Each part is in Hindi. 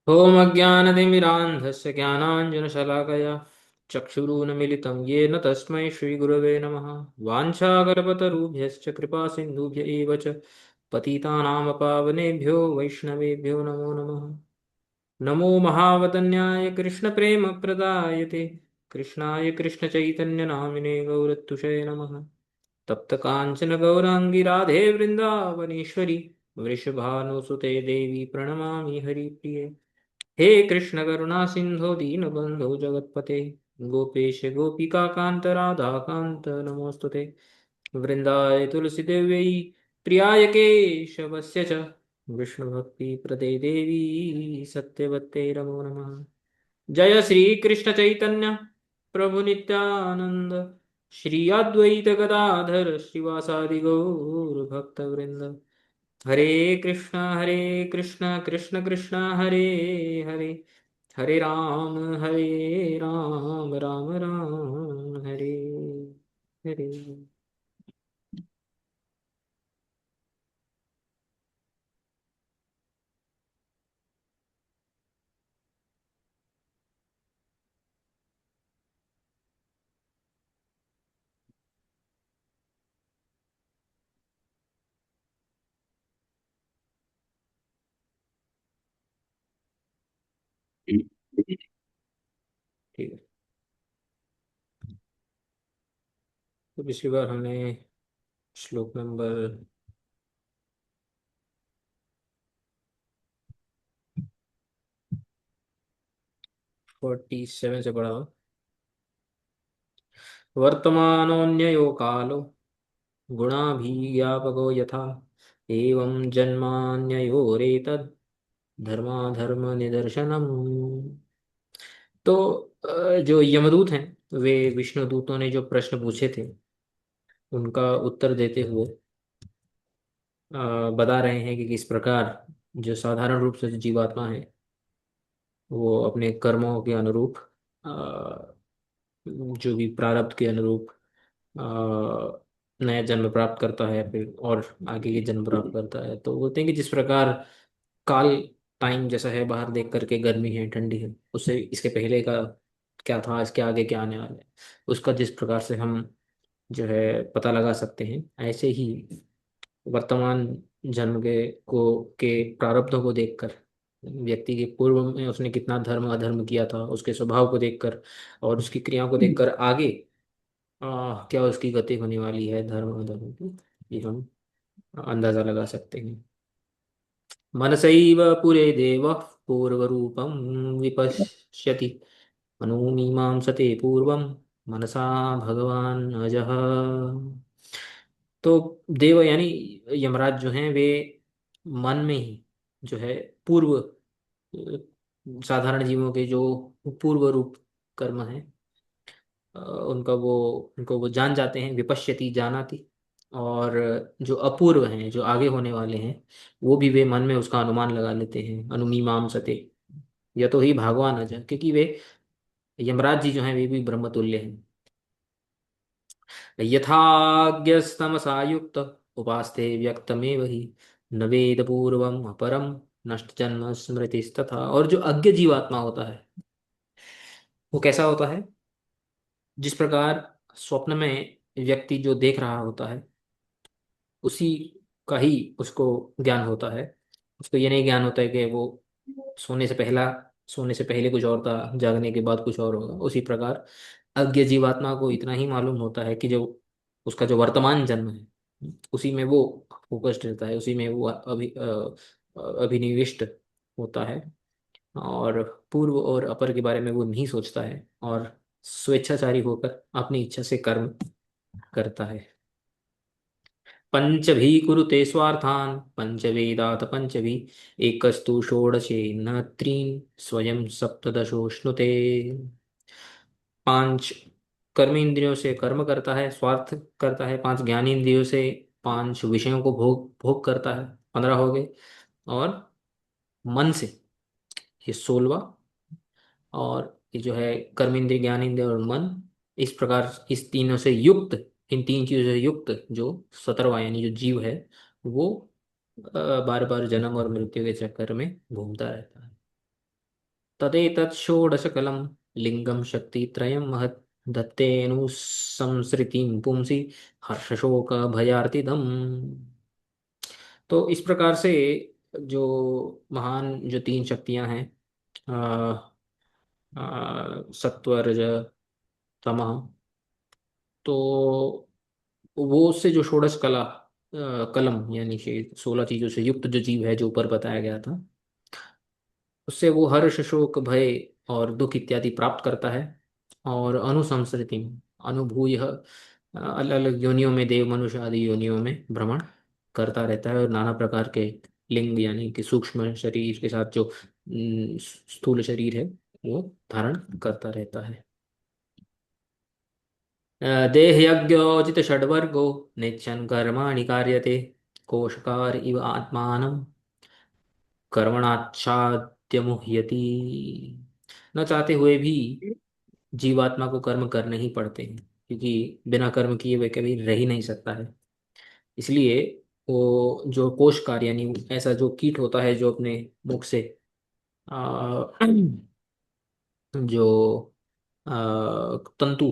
ॐ अज्ञानतिमिरान्धस्य ज्ञानाञ्जनशलाकया चक्षुरुन्मीलितं येन तस्मै श्रीगुरवे नमः। वाञ्छाकल्पतरुभ्यश्च कृपासिन्धुभ्य एव च पतितानां पावनेभ्यो वैष्णवेभ्यो नमो नमः। नमो महावदन्याय कृष्णप्रेमप्रदायते कृष्णाय कृष्णचैतन्यनामिने गौरत्तुषे नमः। तप्तकाञ्चन गौराङ्गी राधे वृन्दावनेश्वरी वृषभानुसुते देवी प्रणमामि हरिप्रिये। हे कृष्ण करुणा सिंधु दीनबंधु जगतपते गोपेश गोपिका कांत राधा कांत नमोस्तुते। वृंदाय तुलसी देव्यै प्रियाय केशवस्य च विष्णु भक्ति प्रदे देवी सत्यवत्ते नमो नमः। जय श्री कृष्ण चैतन्य प्रभु नित्यानंद श्री अद्वैत गदाधर श्रीवासादि गौर भक्त वृंद। हरे कृष्ण कृष्ण कृष्ण हरे हरे हरे राम राम राम हरे हरे। ठीक है। तो पिछली बार हमने श्लोक नंबर 47 से पढ़ा। वर्तमानोऽन्ययो कालो गुणाभिज्ञापको यथा एवं जन्मान्ययोरेतद् धर्माधर्म निदर्शनम्। तो जो यमदूत हैं वे विष्णु दूतों ने जो प्रश्न पूछे थे उनका उत्तर देते हुए बता रहे हैं कि किस प्रकार जो साधारण रूप से जो जीवात्मा है वो अपने कर्मों के अनुरूप जो भी प्रारब्ध के अनुरूप नया जन्म प्राप्त करता है फिर और आगे के जन्म प्राप्त करता है। तो बोलते हैं कि जिस प्रकार काल टाइम जैसा है बाहर देख करके गर्मी है ठंडी है उससे इसके पहले का क्या था इसके आगे क्या आने वाला है उसका जिस प्रकार से हम जो है पता लगा सकते हैं ऐसे ही वर्तमान जन्म के प्रारब्धों को देखकर व्यक्ति के पूर्व में उसने कितना धर्म अधर्म किया था उसके स्वभाव को देखकर और उसकी क्रियाओं को देखकर आगे क्या उसकी गति होने वाली है धर्म अधर्म की ये हम अंदाजा लगा सकते हैं। मनसैव पुरे देव पूर्वरूपं विपश्यति मनोमीमांसते पूर्वं मनसा भगवान अजः। तो देव यानी यमराज जो हैं वे मन में ही जो है पूर्व साधारण जीवों के जो पूर्व रूप कर्म हैं उनको वो जान जाते हैं विपश्यति जानाति। और जो अपूर्व हैं जो आगे होने वाले हैं वो भी वे मन में उसका अनुमान लगा लेते हैं अनुमीमांसते। यह तो ही भगवान अजय क्योंकि वे यमराज जी जो हैं वे भी ब्रह्मतुल्य हैं। यथाज्ञस्तमसा युक्त उपास्ते व्यक्तमेव हि न वेद पूर्वम अपरम नष्ट जन्म स्मृतिस्तथा। और जो अज्ञ जीवात्मा होता है वो कैसा होता है जिस प्रकार स्वप्न में व्यक्ति जो देख रहा होता है उसी का ही उसको ज्ञान होता है। उसको ये नहीं ज्ञान होता है कि वो सोने से पहला सोने से पहले कुछ और था जागने के बाद कुछ और होगा। उसी प्रकार अज्ञ जीवात्मा को इतना ही मालूम होता है कि जो उसका जो वर्तमान जन्म है उसी में वो फोकस्ड रहता है उसी में वो अभिनिविष्ट होता है और पूर्व और अपर के बारे में वो नहीं सोचता है और स्वेच्छाचारी होकर अपनी इच्छा से कर्म करता है। पंचभी कुरुते स्वार्थान् पंचवेदात पंचभी एकस्तु षोडशे न त्रीन् स्वयं सप्तदशोष्णुते। पांच कर्म इंद्रियों से कर्म करता है स्वार्थ करता है। पांच ज्ञान इंद्रियों से पांच विषयों को भोग भोग करता है 15 हो गए। और मन से ये 16। और ये जो है कर्म इंद्रिय ज्ञान इंद्रिय और मन इस प्रकार इस तीनों से युक्त इन तीन चीजों से युक्त जो 17वां यानी जो जीव है वो बार बार जन्म और मृत्यु के चक्कर में घूमता रहता है। तदेतत् षोडशकलं लिंगम शक्तित्रयं महत् दत्तेनु संसृतिं पुंसि हर्षशोक भयार्तिदम्। तो इस प्रकार से जो महान जो तीन शक्तियां हैं, सत्व रज तमः, तो वो उससे जो षोडश कला कलम यानी कि 16 चीजों से युक्त जो जीव है जो ऊपर बताया गया था, उससे वो हर्ष शोक भय और दुख इत्यादि प्राप्त करता है। और अनुसंसृति अनुभूय अलग अलग योनियों में, देव मनुष्य आदि योनियों में भ्रमण करता रहता है, और नाना प्रकार के लिंग यानी कि सूक्ष्म शरीर के साथ जो स्थूल शरीर है वो धारण करता रहता है। देहयज्ञोचित षड्वर्गो नित्यं कर्माणि कार्यते कोशकार इव आत्मानं कर्मणाच्छाद्य मुह्यति। न चाहते हुए भी जीवात्मा को कर्म करने ही पड़ते हैं, क्योंकि बिना कर्म किए वे कभी रह ही नहीं सकता है। इसलिए वो जो कोशकार यानी ऐसा जो कीट होता है जो अपने मुख से आ, जो तंतु,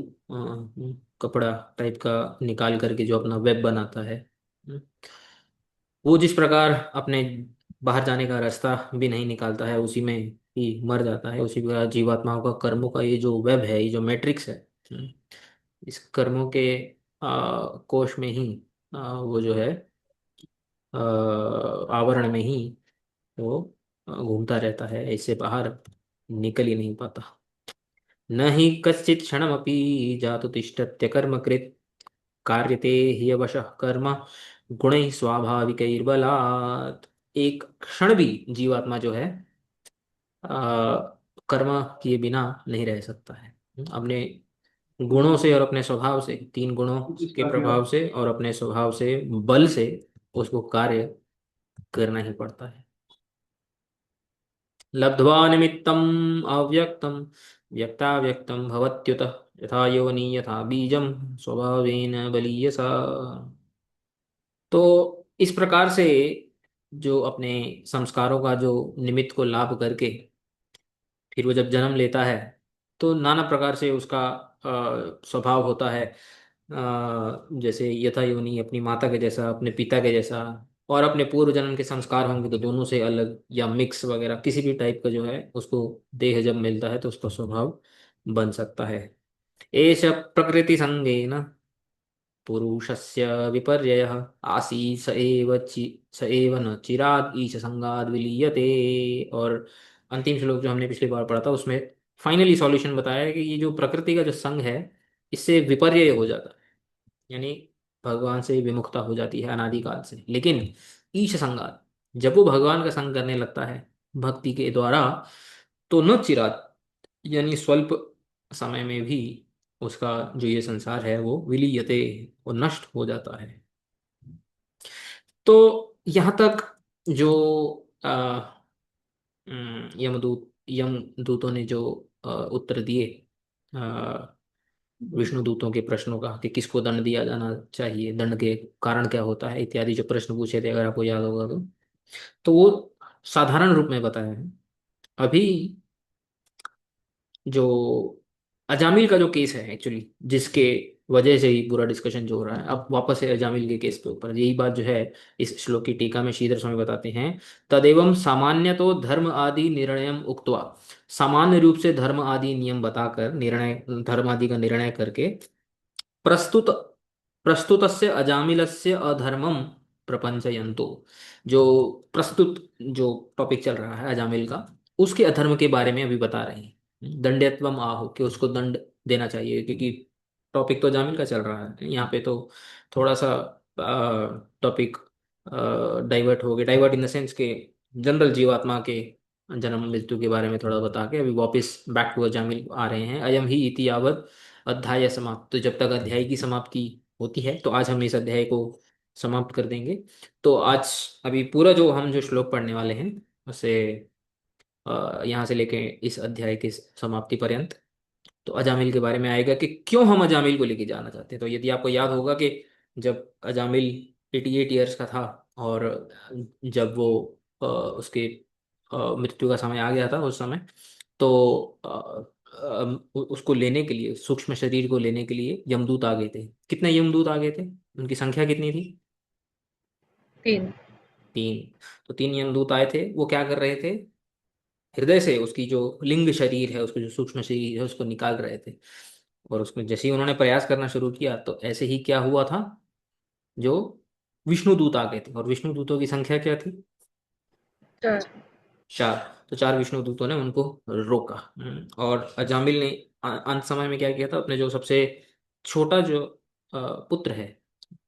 कपड़ा टाइप का निकाल करके जो अपना वेब बनाता है, वो जिस प्रकार अपने बाहर जाने का रास्ता भी नहीं निकालता है, उसी में ही मर जाता है, उसी प्रकार जीवात्माओं का कर्मों का ये जो वेब है, ये जो मैट्रिक्स है, इस कर्मों के कोश में ही वो जो है आवरण में ही वो घूमता रहता है, इससे बाहर निकल ही नहीं पाता। न हि कश्चित् क्षणमपि जातु तिष्ठत्य कर्मकृत् कार्यते ह्यवशः कर्म गुणैः स्वाभाविकैर्बलात्। एक क्षण भी जीवात्मा जो है कर्म किए बिना नहीं रह सकता है। अपने गुणों से और अपने स्वभाव से, तीन गुणों के प्रभाव से और अपने स्वभाव से, बल से उसको कार्य करना ही पड़ता है। लब्ध्वा निमित्तम् अव्यक्तं व्यक्ताव्यक्तं भवत्युत यथा योनि यथा बीजं स्वभावेन बलीयसा। तो इस प्रकार से जो अपने संस्कारों का जो निमित्त को लाभ करके फिर वो जब जन्म लेता है, तो नाना प्रकार से उसका स्वभाव होता है। जैसे यथा योनि अपनी माता के जैसा, अपने पिता के जैसा, और अपने पूर्व जन्म के संस्कार होंगे तो दोनों से अलग या मिक्स वगैरह किसी भी टाइप का जो है उसको देह जब मिलता है तो उसका स्वभाव बन सकता है। एष प्रकृति संगेन पुरुषस्य विपर्ययः आसीत् स एव न चिराद ईश संगाद विलीयते। और अंतिम श्लोक जो हमने पिछली बार पढ़ा था उसमें फाइनली सॉल्यूशन बताया है कि ये जो प्रकृति का जो संग है, इससे विपर्यय हो जाता है, यानी भगवान से विमुखता हो जाती है अनादिकाल से। लेकिन ईश संगात, जब वो भगवान का संग करने लगता है भक्ति के द्वारा, तो न चिरात यानी स्वल्प समय में भी उसका जो ये संसार है वो विलीयते, वो नष्ट हो जाता है। तो यहाँ तक जो यम दूतों ने जो उत्तर दिए विष्णु दूतों के प्रश्नों का, कि किसको दंड दिया जाना चाहिए, दंड के कारण क्या होता है इत्यादि जो प्रश्न पूछे थे, अगर आपको याद होगा तो वो साधारण रूप में बताया है। अभी जो अजामिल का जो केस है एक्चुअली, जिसके वजह से ही पूरा डिस्कशन जो हो रहा है, अब वापस है अजामिल के केस पे ऊपर, यही बात जो है इस श्लोक की टीका में श्रीधर स्वामी बताते हैं। तदेवं सामान्य तो धर्म आदि निर्णयम उक्त्वा, सामान्य रूप से धर्म आदि नियम बताकर, निर्णय धर्म आदि का निर्णय करके, प्रस्तुत प्रस्तुतस्य अजामिलस्य अधर्मम प्रपंचयन्तु, जो प्रस्तुत जो टॉपिक चल रहा है अजामिल का, उसके अधर्म के बारे में अभी बता रहे हैं। दंड्यत्वम आहो, कि उसको दंड देना चाहिए, क्योंकि टॉपिक तो अजामिल का चल रहा है, यहाँ पे तो थोड़ा सा टॉपिक डाइवर्ट हो गया, डाइवर्ट इन द सेंस के जनरल जीवात्मा के जन्म मृत्यु के बारे में थोड़ा बता के अभी वापस बैक टू अजामिल आ रहे हैं। अयम ही इति यावत अध्याय समाप्त, तो जब तक अध्याय की समाप्ति होती है तो आज हम इस अध्याय को समाप्त कर देंगे। तो आज अभी पूरा जो हम जो श्लोक पढ़ने वाले हैं उसे यहाँ से लेके इस अध्याय की समाप्ति पर्यंत तो अजामिल के बारे में आएगा, कि क्यों हम अजामिल को लेके जाना चाहते हैं। तो यदि आपको याद होगा कि जब अजामिल 88 ईयर्स का था, और जब वो उसके मृत्यु का समय आ गया था, उस समय तो उसको लेने के लिए, सूक्ष्म शरीर को लेने के लिए यमदूत आ गए थे। कितने यमदूत आ गए थे, उनकी संख्या कितनी थी? 3। 3। तो 3 यमदूत आए थे, वो क्या कर रहे थे, हृदय से उसकी जो लिंग शरीर है, उसको जो सूक्ष्म शरीर है उसको निकाल रहे थे। और उसमें जैसे ही उन्होंने प्रयास करना शुरू किया तो ऐसे ही क्या हुआ था, जो विष्णु दूत आ गए थे, और विष्णु दूतों की संख्या क्या थी? 4। 4। तो 4 विष्णु दूतों ने उनको रोका। और अजामिल ने अंत समय में क्या किया था, अपने जो सबसे छोटा जो पुत्र है,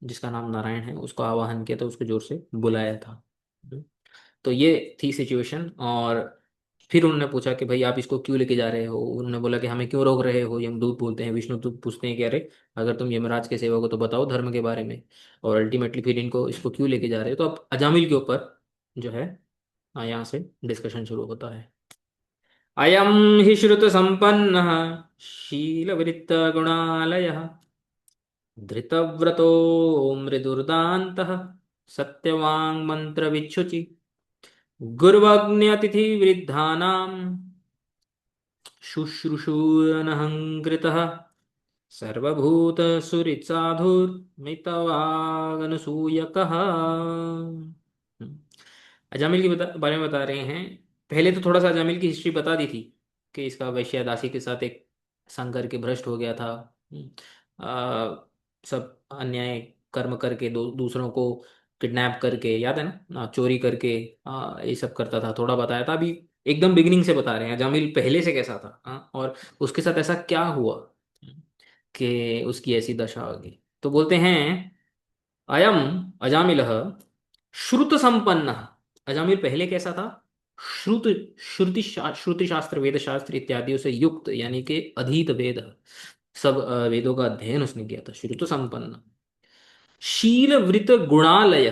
जिसका नाम नारायण है, उसको आवाहन किया था, उसको जोर से बुलाया था। हम्म, तो ये थी सिचुएशन। और फिर उन्होंने पूछा कि भाई आप इसको क्यों लेके जा रहे हो, उन्होंने बोला कि हमें क्यों रोक रहे हो, यमदूत बोलते हैं, विष्णुदूत पूछते हैं कि अरे अगर तुम यमराज के सेवक हो तो बताओ धर्म के बारे में। और अल्टीमेटली फिर इनको इसको क्यों लेके जा रहे हो, तो अब अजामिल के ऊपर जो है, यहाँ से डिस्कशन शुरू होता है। अयम हि श्रुत संपन्न शीलवृत्त गुणालय धृतव्रतो मृदुर्दांत सत्यवांग मंत्र विच्छुचि गुर्वग्न्यतिथि वृद्धानाम शुश्रूषूरनहंकृतः सर्वभूत सुहृत् साधुर्मितवागनसूयकः। अजामिल के बारे में बता रहे हैं। पहले तो थोड़ा सा अजामिल की हिस्ट्री बता दी थी कि इसका वैश्या दासी के साथ एक संग करके भ्रष्ट हो गया था। सब अन्याय कर्म करके दूसरों को किडनैप करके, याद है ना, चोरी करके ये सब करता था, थोड़ा बताया था। अभी एकदम बिगिनिंग से बता रहे हैं अजामिल पहले से कैसा था, और उसके साथ ऐसा क्या हुआ कि उसकी ऐसी दशा हो गई। तो बोलते हैं अयम अजामिल श्रुत संपन्न। अजामिल पहले कैसा था? श्रुत, श्रुति शास्त्र, वेद शास्त्र इत्यादियों से युक्त, यानी कि अधीत वेद, सब वेदों का अध्ययन उसने किया था, श्रुत संपन्न। शील वृत गुणालय।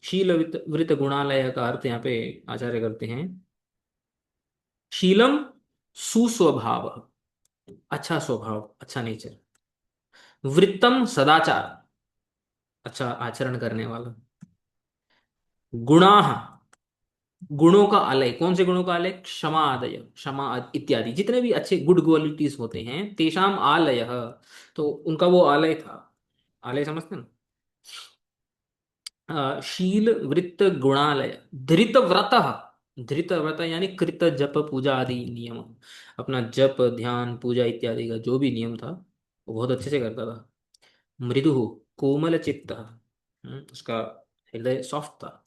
शील वृत वृत गुणालय का अर्थ यहाँ पे आचार्य करते हैं शीलम, सुस्वभाव, अच्छा स्वभाव, अच्छा नेचर। वृत्तम सदाचार, अच्छा आचरण करने वाला। गुणा, गुणों का आलय, कौन से गुणों का आलय? क्षमा आदय, क्षमा इत्यादि, जितने भी अच्छे गुड क्वालिटीज होते हैं, तेषाम आलय। तो उनका वो आलय था। आलय समझते हैं ना? शील वृत्त गुणालय। धृत व्रत, धृत व्रत यानी कृत जप पूजा आदि नियम, अपना जप ध्यान पूजा इत्यादि का जो भी नियम था वो बहुत अच्छे से करता था। मृदु, कोमल चित्त, उसका हृदय सॉफ्ट था।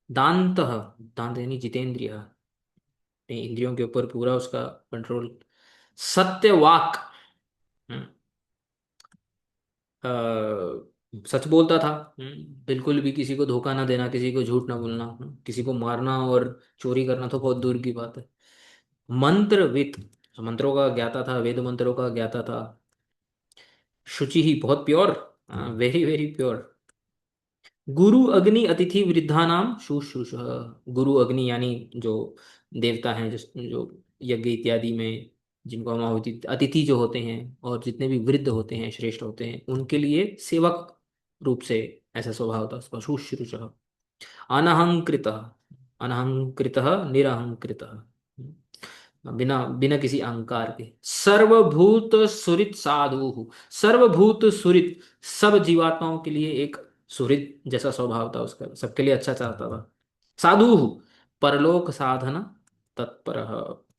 दांत, दांत यानी जितेंद्रिय, अपनी इंद्रियों के ऊपर पूरा उसका कंट्रोल। सत्यवाक, हम्म, सच बोलता था। बिल्कुल भी किसी को धोखा ना देना, किसी को झूठ ना बोलना, किसी को मारना और चोरी करना तो बहुत दूर की बात है। मंत्रविद, मंत्रों का ज्ञाता था, वेद मंत्रों का ज्ञाता था। शुचि ही, बहुत प्योर, वेरी वेरी प्योर। गुरु अग्नि अतिथि वृद्धा नाम शुश्रूष। गुरु अग्नि यानी जो देवता हैं, जो यज्ञ इत्यादि में जिनको हम आहुति, अतिथि जो होते हैं, और जितने भी वृद्ध होते हैं, श्रेष्ठ होते हैं, उनके लिए सेवक रूप से ऐसा स्वभाव था उसका। शुश्रूष अनहंकृत, अनहंकृत निरहंकृत, बिना बिना किसी अहंकार के। सर्वभूत सुहृत साधु, सर्वभूत सुहृत, सब जीवात्माओं के लिए एक सुहृद जैसा स्वभाव था उसका, सबके लिए अच्छा चाहता था। साधु, परलोक साधन तत्पर,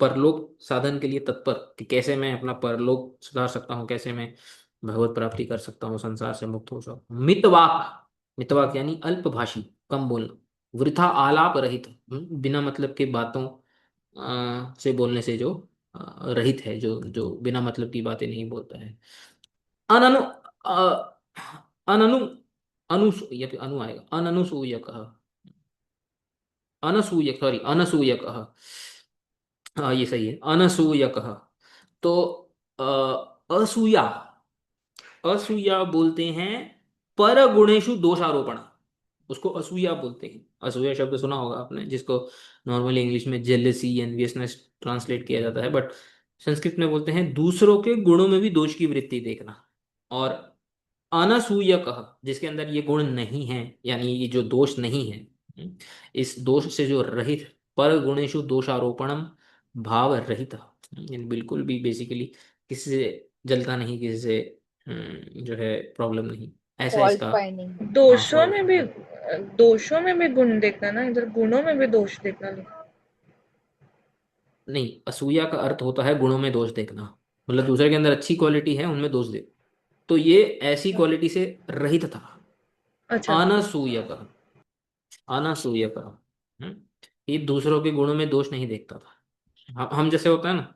परलोक साधन के लिए तत्पर, कि कैसे मैं अपना परलोक सुधार सकता हूँ, कैसे मैं भगवत प्राप्ति कर सकता हूँ, संसार से मुक्त हो सकता हूँ। मितवाक, मितवाक यानी अल्पभाषी, कम बोलना। वृथा आलाप रहित, बिना मतलब के बातों से बोलने से जो रहित है, जो जो बिना मतलब की बातें नहीं बोलता है। अननु, अननु, अनुसूय, अनु आएगा, अननुसूयक, अनसूयक, सॉरी अनसूयक, हाँ ये सही है, अनसूयक। तो असूया, असूया बोलते हैं पर गुणेशु दोषारोपण, उसको असूया बोलते हैं। असूया शब्द सुना होगा आपने, जिसको नॉर्मली इंग्लिश में जेलसी, एनवियसनेस ट्रांसलेट किया जाता है, बट संस्कृत में बोलते हैं दूसरों के गुणों में भी दोष की वृत्ति देखना। और अनसूयक, जिसके अंदर ये गुण नहीं है, यानी ये जो दोष नहीं है, इस दोष से जो रहित, पर गुणेशु दोषारोपणम, भाव रहित, यानी बिल्कुल भी बेसिकली किसी से जलता नहीं, किसी से जो है प्रॉब्लम नहीं, ऐसा फॉल्ट इसका। फाइंडिंग। हाँ दोषों फॉल्ट में भी, फाइंडिंग। दोषों में भी गुण देखना ना, इधर गुणों में भी दोष देखना लिखा। नहीं, असूया का अर्थ होता है गुणों में दोष देखना, मतलब दूसरे के अंदर अच्छी क्वालिटी है उनमें दोष देख। तो ये ऐसी अच्छा। क्वालिटी से रहित था। अच्छा। अनसूय का, अनसूय का, ये दूसरों के गुणों में दोष नहीं देखता था। हम जैसे होता है ना,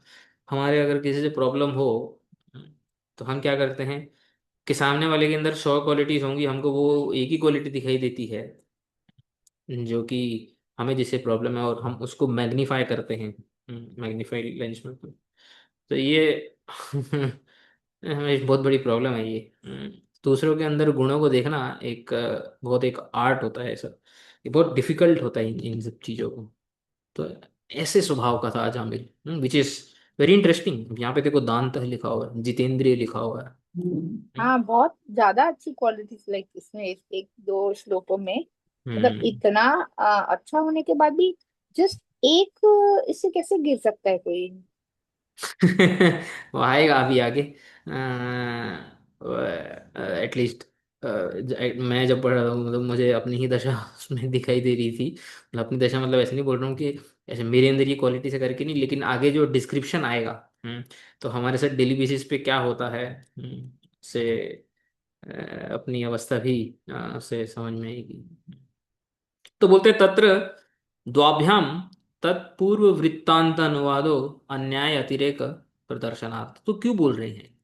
हमारे अगर किसी से प्रॉब्लम हो, हम्म, तो हम क्या करते हैं कि सामने वाले के अंदर 100 क्वालिटीज होंगी, हमको वो एक ही क्वालिटी दिखाई देती है जो कि हमें जिससे प्रॉब्लम है, और हम उसको मैग्नीफाई करते हैं, मैग्नीफाई लेंस में। तो ये हमें बहुत बड़ी प्रॉब्लम है ये। दूसरों के अंदर गुणों को देखना एक बहुत एक आर्ट होता है ऐसा, ये बहुत डिफिकल्ट होता है इन सब चीज़ों को। तो ऐसे स्वभाव का था Ajamil, which is very interesting. यहाँ पे देखो दांत लिखा हुआ है, जितेंद्रिय लिखा हुआ है। हाँ, बहुत ज्यादा अच्छी क्वालिटीज, लाइक इसमें एक दो श्लोकों में, मतलब हम्म। इतना अच्छा होने के बाद भी जस्ट एक इससे कैसे गिर सकता है कोई। वो आएगा अभी आगे। एटलीस्ट मैं जब पढ़ रहा हूँ, मतलब मुझे अपनी ही दशा उसमें दिखाई दे रही थी। मतलब अपनी दशा, मतलब ऐसे नहीं बोल रहा हूँ कि ऐसे मेरे अंदर ये क्वालिटी से करके नहीं, लेकिन आगे जो डिस्क्रिप्शन आएगा, तो हमारे साथ डेली बेसिस पे क्या होता है, से अपनी अवस्था भी से समझ में आएगी। तो बोलते हैं, तत्र द्वाभ्याम तत्पूर्व वृत्तांत अनुवादो अन्याय अतिरेक प्रदर्शनार्थ। तो क्यों बोल रहे हैं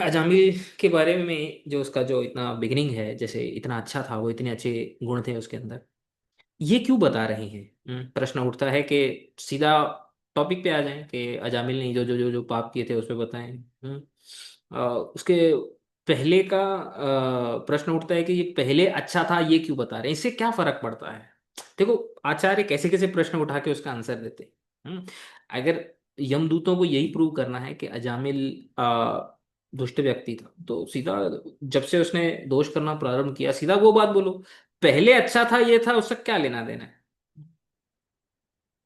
अजामिल के बारे में, जो उसका जो इतना बिगिनिंग है, जैसे इतना अच्छा था वो, इतने अच्छे गुण थे उसके अंदर, ये क्यों बता रहे हैं। प्रश्न उठता है कि सीधा टॉपिक पे आ जाएं कि अजामिल ने जो पाप किए थे उस पे बताएं। उसके पहले का प्रश्न उठता है कि ये पहले अच्छा था, ये क्यों बता रहे हैं, इससे क्या फर्क पड़ता है। देखो, आचार्य कैसे कैसे प्रश्न उठा के उसका आंसर देते हैं। अगर यमदूतों को यही प्रूव करना है कि अजामिल दुष्ट व्यक्ति था, तो सीधा जब से उसने दोष करना प्रारंभ किया, सीधा वो बात बोलो, पहले अच्छा था ये था, उससे क्या लेना देना है।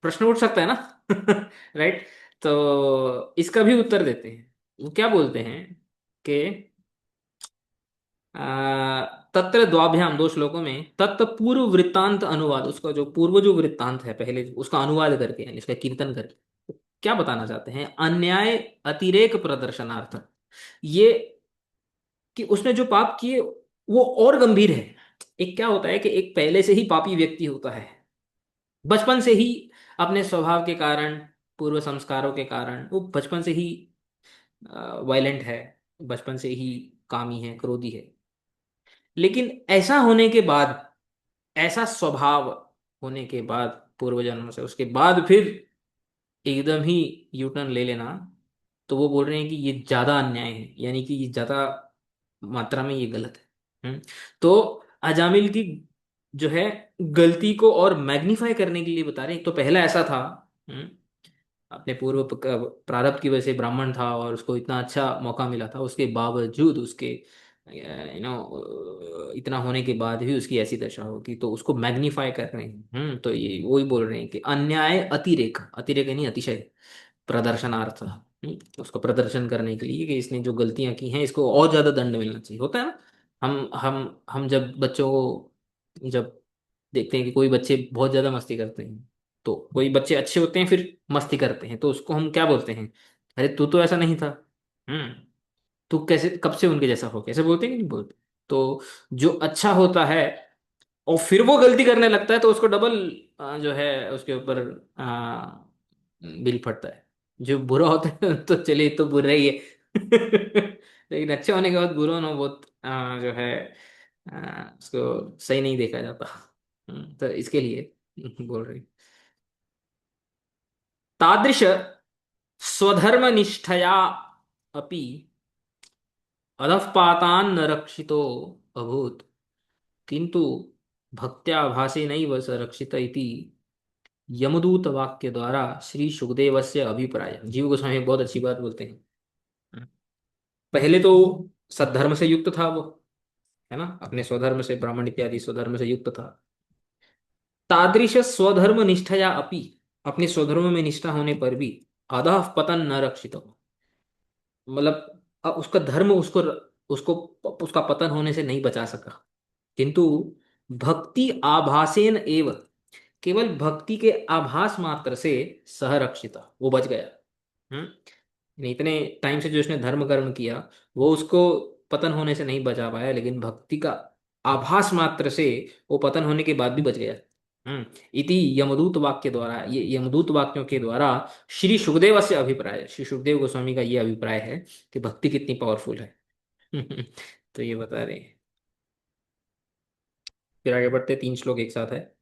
प्रश्न उठ सकता है ना। राइट। तो इसका भी उत्तर देते हैं। वो क्या बोलते हैं कि तत्र द्वाभ्याम, दो श्लोकों में तत्पूर्व वृत्तांत अनुवाद, उसका जो पूर्व जो वृत्तांत है पहले, उसका अनुवाद करके, यानी उसका कीर्तन करके, तो क्या बताना चाहते हैं, अन्याय अतिरेक प्रदर्शनार्थ। ये कि उसने जो पाप किए वो और गंभीर है। एक क्या होता है कि एक पहले से ही पापी व्यक्ति होता है, बचपन से ही अपने स्वभाव के कारण, पूर्व संस्कारों के कारण वो बचपन से ही वायलेंट है, बचपन से ही कामी है, क्रोधी है। लेकिन ऐसा होने के बाद, ऐसा स्वभाव होने के बाद, पूर्व जन्म से, उसके बाद फिर एकदम ही यू टर्न ले लेना, तो वो बोल रहे हैं कि ये ज्यादा अन्याय है, यानी कि ये ज्यादा मात्रा में ये गलत है। तो अजामिल की जो है गलती को और मैग्नीफाई करने के लिए बता रहे हैं। एक तो पहला ऐसा था, हम्म, अपने पूर्व प्रारब्ध की वजह से ब्राह्मण था और उसको इतना अच्छा मौका मिला था, उसके बावजूद उसके इतना होने के बाद भी उसकी ऐसी दशा होगी, तो उसको मैग्नीफाई कर रहे हैं। तो ये वही बोल रहे हैं कि अन्याय अतिरेक, अतिरेक नहीं अतिशय, प्रदर्शनार्थ, उसको प्रदर्शन करने के लिए कि इसने जो गलतियां की हैं इसको और ज्यादा दंड मिलना चाहिए। होता है ना, हम जब बच्चों को जब देखते हैं कि कोई बच्चे बहुत ज्यादा मस्ती करते हैं, तो कोई बच्चे अच्छे होते हैं फिर मस्ती करते हैं, तो उसको हम क्या बोलते हैं, अरे तू तो ऐसा नहीं था, हम्म तू कैसे कब से उनके जैसा हो, कैसे बोलते हैं कि नहीं बोलते। तो जो अच्छा होता है और फिर वो गलती करने लगता है, तो उसको डबल जो है उसके ऊपर बिल फटता है। जो बुरा होता है तो चलिए तो बुरा ही है। लेकिन अच्छे होने के बाद बुरा होना बहुत जो है उसको सही नहीं देखा जाता। तो इसके लिए बोल रही, तादृश स्वधर्म निष्ठया अपि अधःपातान् न रक्षितो अभूत्, किंतु भक्त्या भासेनैव स रक्षित इति यमदूत वाक्य द्वारा श्री सुखदेवस्य अभिप्राय। जीव गोस्वामी एक बहुत अच्छी बात बोलते हैं। पहले तो सद्धर्म से युक्त था वो, है ना, अपने स्वधर्म से, ब्राह्मण इत्यादि स्वधर्म से युक्त था। तादृश स्वधर्म निष्ठया अपि, अपने स्वधर्म में निष्ठा होने पर भी अधः पतन न रक्षित, मतलब उसका धर्म उसको उसको उसका पतन होने से नहीं बचा सका, किंतु भक्ति आभासेन एव, केवल भक्ति के आभास मात्र से सह रक्षिता, वो बच गया। यानी इतने टाइम से जो इसने धर्म कर्म किया, वो उसको पतन होने से नहीं बचा पाया, लेकिन भक्ति का आभास मात्र से वो पतन होने के बाद भी बच गया। इति यमदूत वाक्य द्वारा, ये यमदूत वाक्यों के द्वारा श्री सुखदेव से अभिप्राय, श्री सुखदेव गोस्वामी का ये अभिप्राय है कि भक्ति कितनी पावरफुल है। तो ये बता रहे हैं। फिर आगे बढ़ते, 3 श्लोक एक साथ है।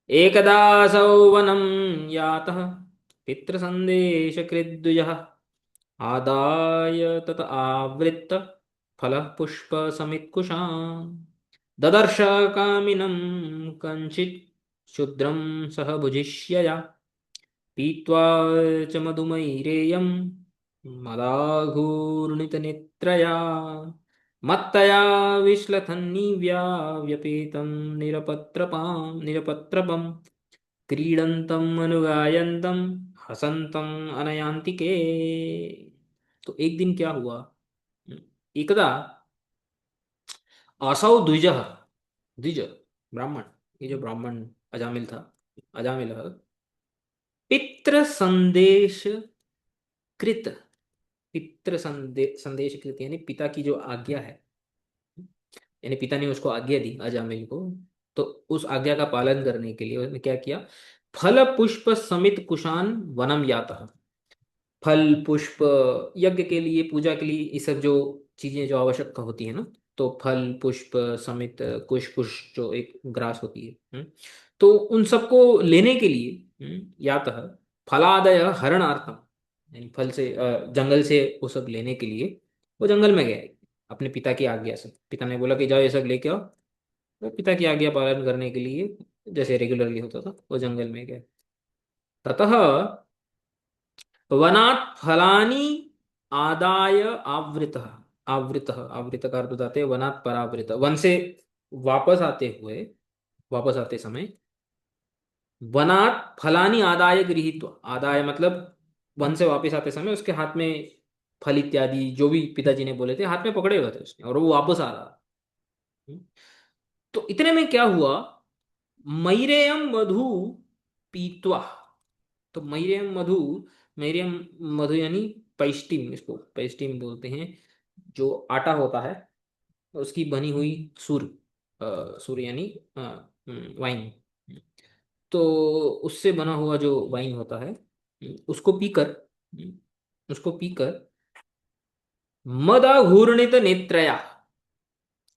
एकदासौ वनं यातः पितृसन्देशकृद्विजः, आदाय तत आवृत्त फलः पुष्पसमित्कुशाम्, ददर्श कामिनं कञ्चित् क्षुद्रं सह भुजिष्यया, पीत्वा च मधुमैरेयं मदाघूर्णितनेत्रया, मत्तया विश्लथन्नीव्या व्यपेतं निरपत्रपं क्रीडन्तम् अनुगायन्तं हसन्तम् अनयान्तिके। तो एक दिन क्या हुआ, एकदा असौ द्विजः, द्विज ब्राह्मण, ये जो ब्राह्मण अजामिल था, अजामिल पितृ संदेश कृत, संदेश कृत यानी पिता की जो आज्ञा है, यानी पिता ने उसको आज्ञा दी अजामिल को, तो उस आज्ञा का पालन करने के लिए उसने क्या किया, फल पुष्प समित कुशान वनम यातः, फल पुष्प, यज्ञ के लिए, पूजा के लिए, ये सब जो चीजें जो आवश्यकता होती है ना, तो फल पुष्प समित कुश, कुश जो एक ग्रास होती है, तो उन सबको लेने के लिए, यातः फलादय हरणार्थम, यानी फल से जंगल से वो सब लेने के लिए वो जंगल में गए अपने पिता की आज्ञा से। पिता ने बोला कि जाओ ये सब लेके आओ, तो पिता की आज्ञा पालन करने के लिए जैसे रेगुलरली होता था वो जंगल में गए। ततः वनात् फलानि आदाय आवृतः, आवृतः, आवृत का अर्थ बताते हैं वनात् परावृत, वन से वापस आते हुए, वापस आते समय, वनात् फलानि आदाय गृहीत्वा, आदाय मतलब वन से वापस आते समय उसके हाथ में फल इत्यादि जो भी पिताजी ने बोले थे हाथ में पकड़े हुए थे उसने, और वो वापस आ रहा। तो इतने में क्या हुआ, मैरेयम मधु पीत्वा, तो मैरेयम मधु, मैरेयम मधु यानी पैस्टिम, इसको पैस्टिम बोलते हैं, जो आटा होता है उसकी बनी हुई सुर, सुर यानी वाइन, तो उससे बना हुआ जो वाइन होता है, उसको पीकर, उसको पीकर मदाघूर्णित नेत्रया,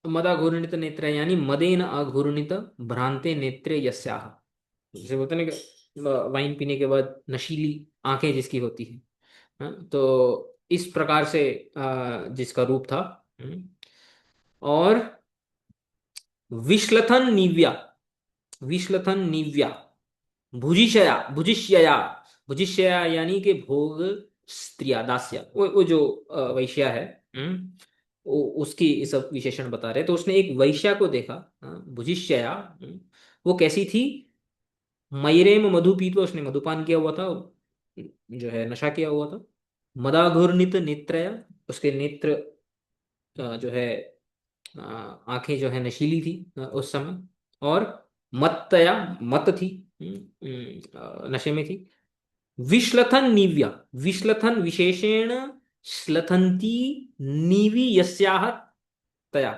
मदाघूर्णित नेत्र यानी मदेन अघूर्णित भ्रांते नेत्रे यस्याह, जैसे बोलते हैं ना कि वाइन पीने के बाद नशीली आंखें जिसकी होती है, हाँ, तो इस प्रकार से जिसका रूप था। और विश्लथन निव्या, विश्लथन निव्या, भुजिशया, भुजिष्यया, भुजिष्यया यानी कि भोग स्त्रिया, दास्या, वो जो वैश्या है, उसकी ये सब विशेषण बता रहे, तो उसने एक वैश्या को देखा, भुजिष्यया, वो कैसी थी, मयरेम मधु पीत, उसने मधुपान किया हुआ था, जो है नशा किया हुआ था, मदाघूर्णित नेत्रया, उसके नेत्र जो है आंखें जो है नशीली थी उस समय, और मत्तया, मत थी, नशे में थी, विश्लथन नीव्या, विश्लथन विशेषेण श्लथंती नीवी यस्याह तया,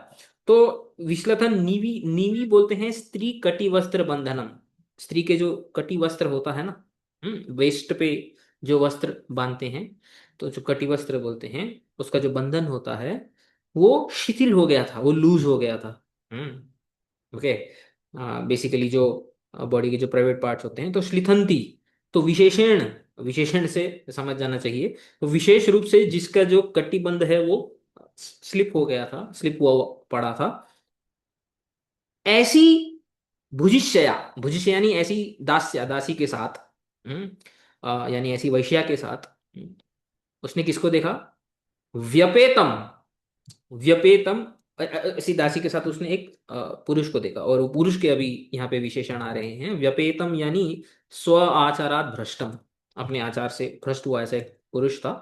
तो विश्लथन नीवी, नीवी बोलते हैं स्त्री कटी वस्त्र बंधनम, स्त्री के जो कटी वस्त्र होता है ना, वेस्ट पे जो वस्त्र बांधते हैं, तो जो कटी वस्त्र बोलते हैं, उसका जो बंधन होता है वो शिथिल हो गया था, वो लूज हो गया था। ओके, बेसिकली जो बॉडी के जो प्राइवेट पार्ट्स होते हैं, तो श्लिथंती, तो विशेषण, विशेषण से समझ जाना चाहिए, तो विशेष रूप से जिसका जो कटिबंध है वो स्लिप हो गया था, स्लिप हुआ पड़ा था, ऐसी भुजिष्यया, भुजिष्य यानी ऐसी दास्या, दासी के साथ, यानी ऐसी वैश्या के साथ, उसने किसको देखा, व्यपेतम, व्यपेतम, ऐसी दासी के साथ उसने एक पुरुष को देखा, और वो पुरुष के अभी यहाँ पे विशेषण आ रहे हैं, व्यपेतम यानी स्व आचारात भ्रष्टम, अपने आचार से भ्रष्ट हुआ ऐसा एक पुरुष था।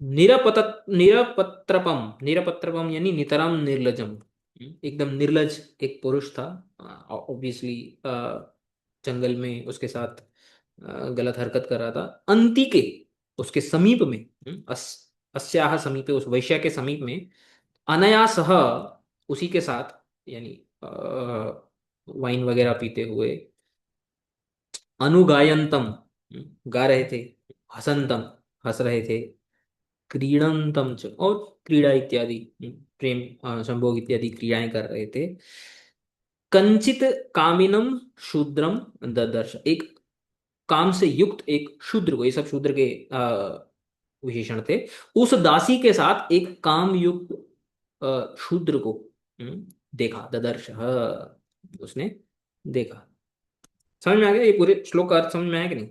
निरपत निरपत्रपम, निरपत्रपम यानी नितराम निर्लजम, एकदम निर्लज एक पुरुष था। ऑब्वियसली जंगल में उसके साथ गलत हरकत कर रहा था। अंतिके, उसके समीप में, अस्याह समीपे, उस वैश्या के समीप में, अनया सह, उसी के साथ, यानी वाइन वगैरह पीते हुए, अनुगायंतम, गा रहे थे, हसंतम, हंस रहे थे, क्रीडंतम च, और क्रीड़ा इत्यादि, प्रेम संभोग इत्यादि क्रियाएं कर रहे थे। कंचित कामिनम शूद्रम ददर्श, एक काम से युक्त एक शूद्र को, ये सब शूद्र के विशेषण थे, उस दासी के साथ एक काम युक्त शूद्र को देखा, ददर्श, उसने देखा। समझ में आ गया ये पूरे श्लोक का अर्थ, समझ में आया कि नहीं?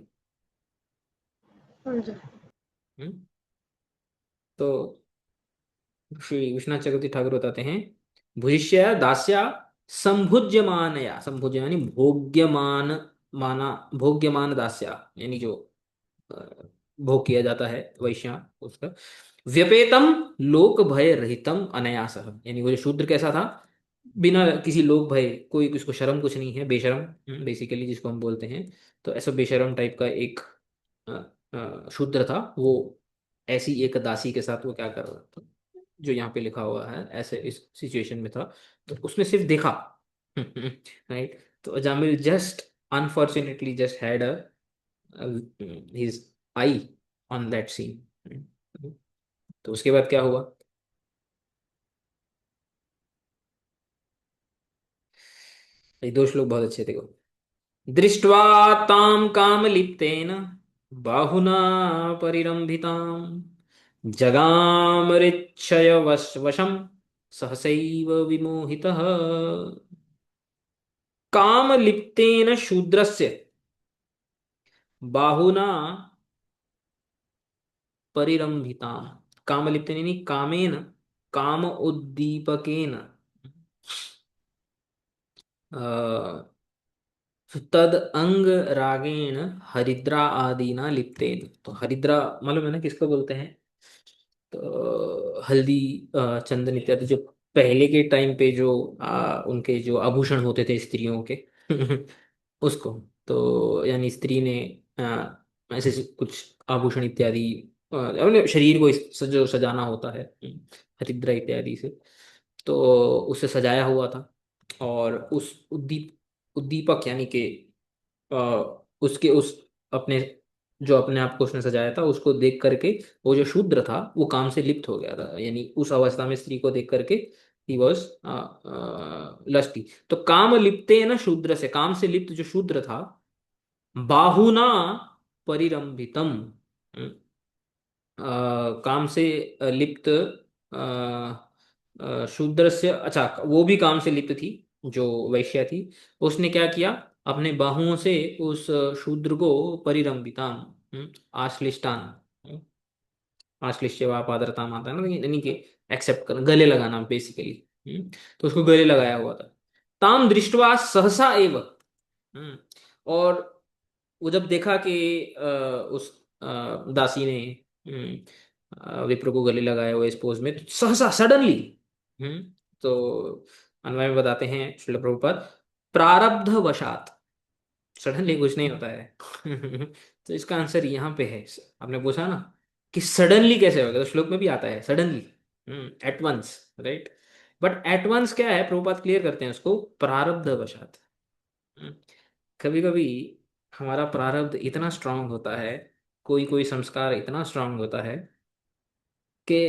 हाँ जी। हम्म? तो श्री विश्वनाथ चक्रवर्ती ठाकुर बताते हैं, भुजिष्य दास्या संभुज्यमानया, संभुज्य यानी भोग्यमान, माना भोग्यमान दास्या, यानी जो अ, भोग किया जाता है वैश्या उसका, व्यपेतम लोक भय रहितम अनायास, यानी वो जो शूद्र कैसा था, बिना किसी लोक भय, कोई किसको शर्म कुछ नहीं है, बेशरम बेसिकली जिसको हम बोलते हैं। तो ऐसा बेशरम टाइप का एक अ, शूद्र था वो, ऐसी एक दासी के साथ वो क्या कर रहा था, जो यहाँ पे लिखा हुआ है ऐसे इस सिचुएशन में था। तो उसने सिर्फ देखा, राइट। तो Ajamil just unfortunately just had his eye on that scene. तो उसके बाद क्या हुआ? ये दो श्लोक बहुत अच्छे थे, देखो। दृष्ट्वा ताम कामलिप्तेन बाहुना परिरंभिताम, जगामृच्छय वशम सहसैव विमोहितः। कामलिप्तेन शूद्रस्य बाहुना परिरंभिताम, कामलिप्तेन यानी कामेन, काम उद्दीपकेन, तद अंग रागेण हरिद्रा आदिना लिप्तेन। तो हरिद्रा मालूम है ना किसको बोलते हैं? तो हल्दी, चंदन इत्यादि, जो पहले के टाइम पे जो उनके जो आभूषण होते थे स्त्रियों के, उसको। तो यानी स्त्री ने ऐसे से कुछ आभूषण इत्यादि, अपने शरीर को जो सजाना होता है, हरिद्रा इत्यादि से, तो उससे सजाया हुआ था। और उस उद्दीपक यानी कि अ, उसके उस अपने, जो अपने आप को उसने सजाया था उसको देख करके वो जो शूद्र था वो काम से लिप्त हो गया था, यानी उस अवस्था में स्त्री को देख करके ही वॉज लस्टी। तो काम लिप्ते ना शूद्र से, काम से लिप्त जो शूद्र था, बाहुना परिरंभितम, काम से लिप्त शूद्र से, अच्छा वो भी काम से लिप्त थी, जो वैश्या थी। उसने क्या किया, अपने बाहुओं से उस शूद्र को परिरंभिताम, आश्लिष्टान, आश्लिष्य व पादरताम आता है ना, यानी कि एक्सेप्ट करना, गले लगाना बेसिकली। तो उसको गले लगाया हुआ था। ताम दृष्टवा सहसा एव, और वो जब देखा कि उस दासी ने विप्र को गले लगाया हुआ इस पोज में, तो सहसा सडनली, तो अन्वय में बताते हैं श्रील प्रभुपाद, प्रारब्ध वशात, सडनली कुछ नहीं होता है। तो इसका आंसर यहाँ पे है। आपने पूछा ना कि सडनली कैसे होगा, तो श्लोक में भी आता है suddenly, at once, right. But at once क्या है, प्रभुपाद क्लियर करते हैं उसको, प्रारब्ध वशात। कभी कभी हमारा प्रारब्ध इतना स्ट्रांग होता है, कोई कोई संस्कार इतना स्ट्रांग होता है कि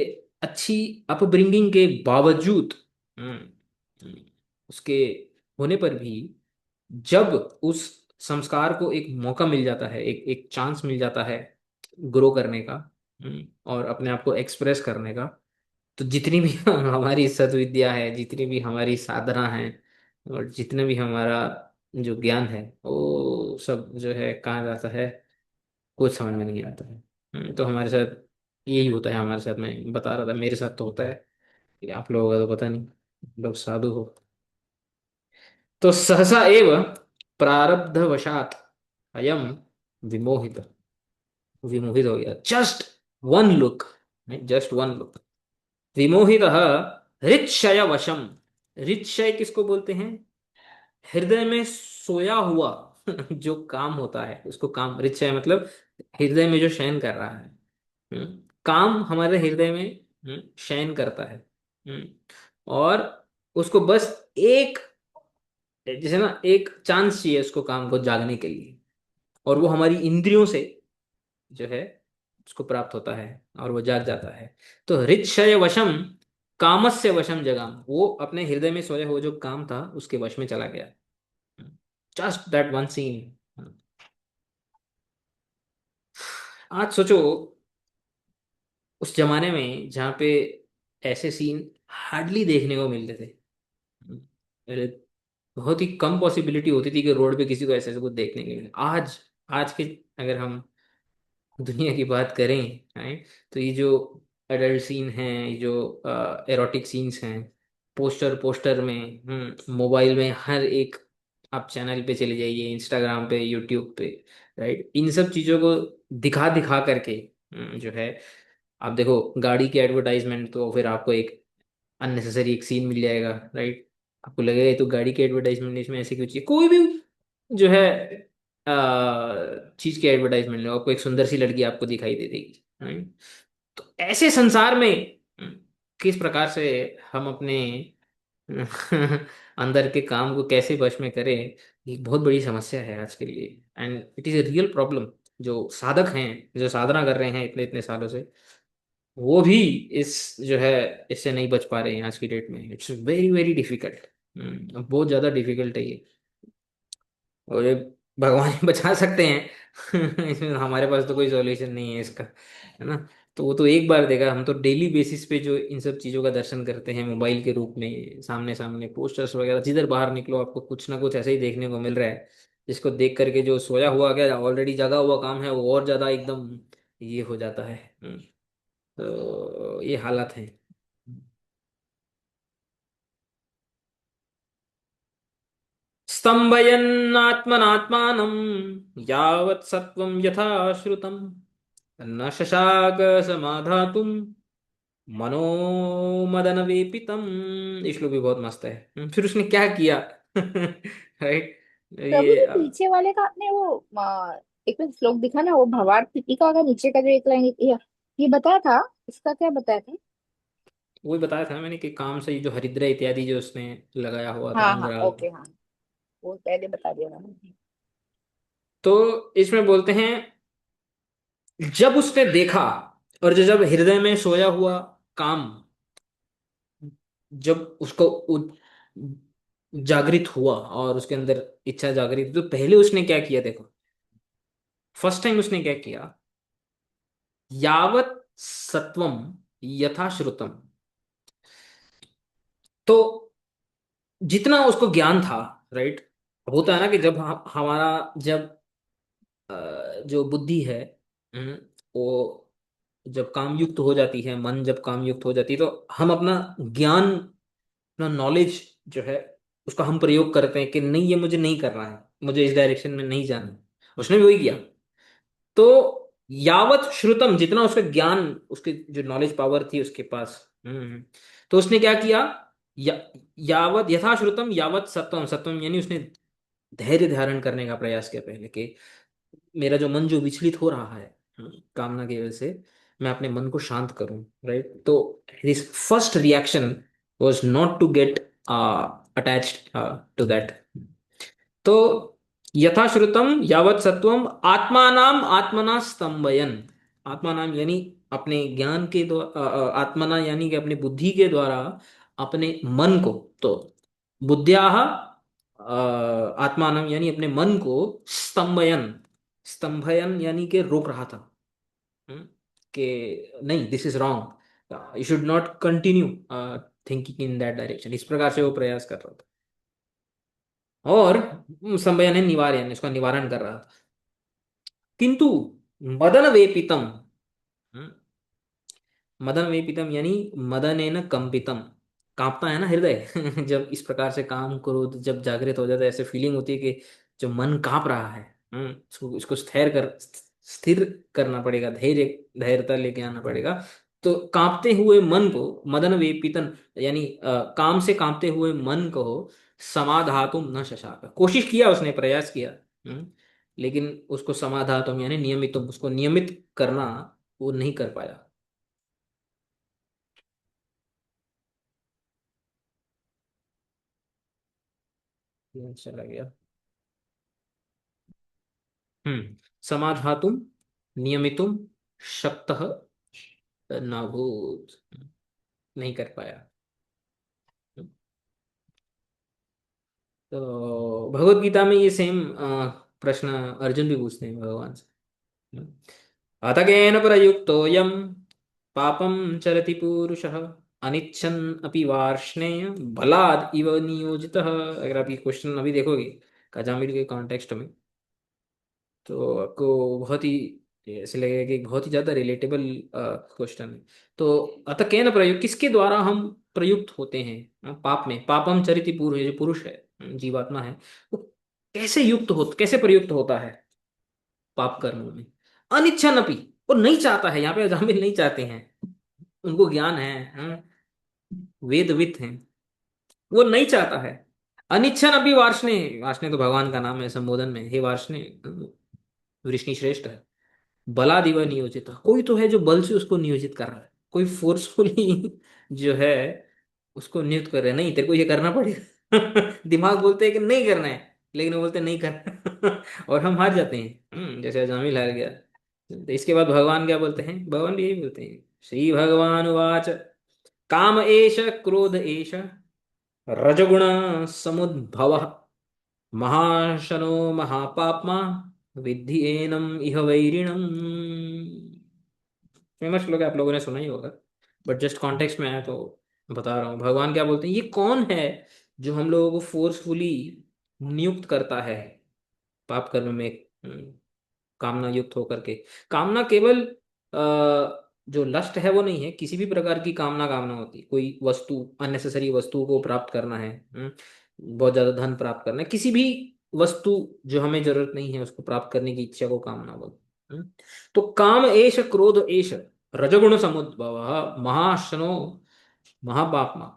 अच्छी अपब्रिंगिंग के बावजूद, हम्म, हम्म, उसके होने पर भी, जब उस संस्कार को एक मौका मिल जाता है, एक एक चांस मिल जाता है ग्रो करने का, और अपने आप को एक्सप्रेस करने का, तो जितनी भी हमारी सद्विद्या है, जितनी भी हमारी साधना है, और जितने भी हमारा जो ज्ञान है, वो सब जो है कहाँ जाता है, कुछ समझ में नहीं आता है। तो हमारे साथ यही होता है, हमारे साथ मैं बता रहा था मेरे साथ तो होता है, कि आप लोगों का तो पता नहीं, लोग साधु हो। तो सहसा एव प्रारब्धवशात अयम विमोहित, विमोहित हो गया, just one look, just one look. विमोहित हृच्छय वशम। हृच्छय किसको बोलते हैं? हृदय में सोया हुआ जो काम होता है उसको काम, हृच्छय मतलब हृदय में जो शयन कर रहा है। काम हमारे हृदय में शयन करता है। हम्म, और उसको बस एक, जैसे ना एक चांस चाहिए उसको, काम को जागने के लिए, और वो हमारी इंद्रियों से जो है उसको प्राप्त होता है, और वो जाग जाता है। तो हृच्छय वशम कामस्य वशम जगाम, वो अपने हृदय में सोया हुआ जो काम था उसके वश में चला गया। Just that one scene. आज सोचो उस जमाने में जहाँ पे ऐसे सीन हार्डली देखने को मिलते थे। पहले बहुत ही कम पॉसिबिलिटी होती थी कि रोड पे किसी को ऐसे ऐसे कुछ देखने के लिए। आज, आज के अगर हम दुनिया की बात करें, हैं, तो ये जो एडल्ट सीन हैं, ये जो एरोटिक सीन्स हैं, पोस्टर पोस्टर में, मोबाइल में हर एक, आप चैनल पे चले जाइए, इंस्टाग्राम पे, यूट्यूब पे, राइट, इन सब चीज़ों को दिखा दिखा करके जो है, आप देखो गाड़ी की एडवर्टाइजमेंट, तो फिर आपको एक अननेसेसरी एक सीन मिल जाएगा, राइट। आपको लगेगा ये तो गाड़ी की एडवर्टाइजमेंट, इसमें ऐसी कुछ कोई भी जो है चीज की एडवर्टाइजमेंट लो, आपको एक सुंदर सी लड़की आपको दिखाई दे देगी, right? तो ऐसे संसार में किस प्रकार से हम अपने अंदर के काम को कैसे वश में करें, ये बहुत बड़ी समस्या है आज के लिए, and it is a real problem. जो साधक हैं, जो साधना कर रहे हैं इतने इतने सालों से, वो भी इस जो है इससे नहीं बच पा रहे हैं आज की डेट में। इट्स वेरी वेरी डिफिकल्ट, बहुत ज्यादा डिफिकल्ट है ये। और ये भगवान ही बचा सकते हैं इसमें हमारे पास तो कोई सॉल्यूशन नहीं है इसका, है ना। तो वो तो एक बार देगा, हम तो डेली बेसिस पे जो इन सब चीजों का दर्शन करते हैं मोबाइल के रूप में, सामने सामने पोस्टर्स वगैरह, जिधर बाहर निकलो आपको कुछ ना कुछ ऐसे ही देखने को मिल रहा है, जिसको देख करके जो सोया हुआ, क्या ऑलरेडी जगा हुआ काम है, वो और ज्यादा एकदम ये हो जाता है। तो ये हालत है। स्तम्भयन्नात्मनात्मानं यावत् सत्वं यथा श्रुतं न शशाक समाधातुं मनोमदनवेपितम। ये श्लोक भी बहुत मस्त है। फिर उसने क्या किया राइट, प्रभु ये जी पीछे वाले का आपने वो एक मिनट श्लोक दिखा ना, वो भवार्थ पीठिका का नीचे का जो एक लाइन ये बताया था, इसका क्या बताया था? वही बताया था मैंने कि काम से ये जो हरिद्रा इत्यादि जो उसने लगाया हुआ था हाँ हाँ, अंगराग। ओके, हाँ, वो पहले बता दिया मैंने। तो इसमें बोलते हैं, जब उसने देखा, और जो जब हृदय में सोया हुआ काम, जब उसको जागृत हुआ और उसके अंदर इच्छा जागृत, तो पहले उसने क्या किया देखो, फर्स्ट टाइम उसने क्या किया, यावत सत्वम यथा श्रुतम। तो जितना उसको ज्ञान था, राइट, होता है ना कि जब हमारा जब जो बुद्धि है, हम्म, वो जब काम युक्त हो जाती है, मन जब काम युक्त हो जाती है, तो हम अपना ज्ञान, अपना नॉलेज जो है उसका हम प्रयोग करते हैं कि नहीं ये मुझे नहीं करना है, मुझे इस डायरेक्शन में नहीं जाना है। उसने भी वही किया। तो यावत श्रुतम, जितना उसका ज्ञान, उसके जो नॉलेज पावर थी उसके पास, तो उसने क्या किया, या, यावत यथा श्रुतम यावत सत्वम, सत्वम यानी उसने धैर्य धारण करने का प्रयास किया पहले, कि मेरा जो मन जो विचलित हो रहा है कामना की वजह से, मैं अपने मन को शांत करूं, राइट। तो his first reaction was not to get attached to that. तो यथा श्रुतम यावत सत्वम आत्मानाम आत्मना स्तंभयन। आत्मानाम यानी अपने ज्ञान के द्वारा, आत्मना यानी कि अपने बुद्धि के द्वारा अपने मन को, तो बुद्ध्या आत्मानम यानी अपने मन को स्तंभयन, स्तंभयन यानी कि रोक रहा था, हम्म, कि नहीं this is wrong, you should not continue thinking in that direction, इस प्रकार से वो प्रयास कर रहा था। और संभयन है निवारण, इसका निवारण कर रहा था। किंतु मदन वेपितम, हम्म, मदन वेपितम यानी मदनेन कंपितम, कांपता है ना हृदय जब इस प्रकार से काम करो, तो जब जागृत हो जाता है, ऐसे फीलिंग होती है कि जो मन कांप रहा है। इसको स्थिर करना पड़ेगा, धैर्यता लेके आना पड़ेगा। तो कांपते हुए मन को, मदन वेपितन, यानी काम से कांपते हुए मन को समाधातुम न शशाक, कोशिश किया उसने, प्रयास किया। लेकिन उसको समाधातुम यानी नियमित, उसको नियमित करना वो नहीं कर पाया। ये चला गया। समाधातुम नियमितुम शक्तः नाभूत, नहीं कर पाया। तो भगवत गीता में ये सेम प्रश्न अर्जुन भी पूछते हैं भगवान से। अथ केन प्रयुक्तोऽयं पापं चरति पूरुषः अनिच्छन् अपि वार्ष्णेय बलाद इव नियोजितः। अगर आप ये क्वेश्चन अभी देखोगे काजामिल के कॉन्टेक्स्ट में, तो आपको बहुत ही ऐसे लगेगा कि बहुत ही ज्यादा रिलेटेबल क्वेश्चन है। तो अतः केन प्रयुक्त, किसके द्वारा हम प्रयुक्त होते हैं पाप में। पापम चरिति पूर्व, जो पुरुष है, जीवात्मा है, वो कैसे युक्त हो, कैसे प्रयुक्त होता है पाप कर्मों में। अनिच्छन अपि, वो नहीं चाहता है, यहाँ पे अजामिल नहीं चाहते हैं, उनको ज्ञान है, वेदवित हैं, वो नहीं चाहता है। अनिच्छन अपि वार्ष्णे, वार्ष्णे तो भगवान का नाम है संबोधन में, हे वार्ष्णे, वृष्णि श्रेष्ठ है। बलादिव नियोजित, कोई तो है जो बल से उसको नियोजित कर रहा है, कोई फोर्सफुली जो है उसको नियुक्त कर रहा है, नहीं तेरे को ये करना पड़ेगा। दिमाग बोलते हैं कि नहीं करना है, लेकिन वो बोलते हैं नहीं करना। और हम हार जाते हैं, जैसे अजामिल हार गया। तो इसके बाद भगवान क्या बोलते हैं, भगवान भी यही बोलते हैं, श्री भगवान वाच काम एष क्रोध एष रजगुण समुद्भव महाशनो महापाप्मा विद्धि एनम इह वैरिणम। फेमस श्लोक है, आप लोगों ने सुना ही होगा, बट जस्ट कॉन्टेक्स्ट में आया तो बता रहा हूँ। भगवान क्या बोलते हैं, ये कौन है जो हम लोगों को फोर्सफुली नियुक्त करता है पाप कर्म में, कामना युक्त होकर के। कामना केवल जो लस्ट है वो नहीं है, किसी भी प्रकार की कामना कामना होती है, कोई वस्तु, अननेसेसरी वस्तु को प्राप्त करना है, बहुत ज्यादा धन प्राप्त करना है, किसी भी वस्तु जो हमें जरूरत नहीं है उसको प्राप्त करने की इच्छा को कामना बोलते हैं। तो काम एष क्रोध एष रजगुण समुद्भव महाशनो महापाप्मा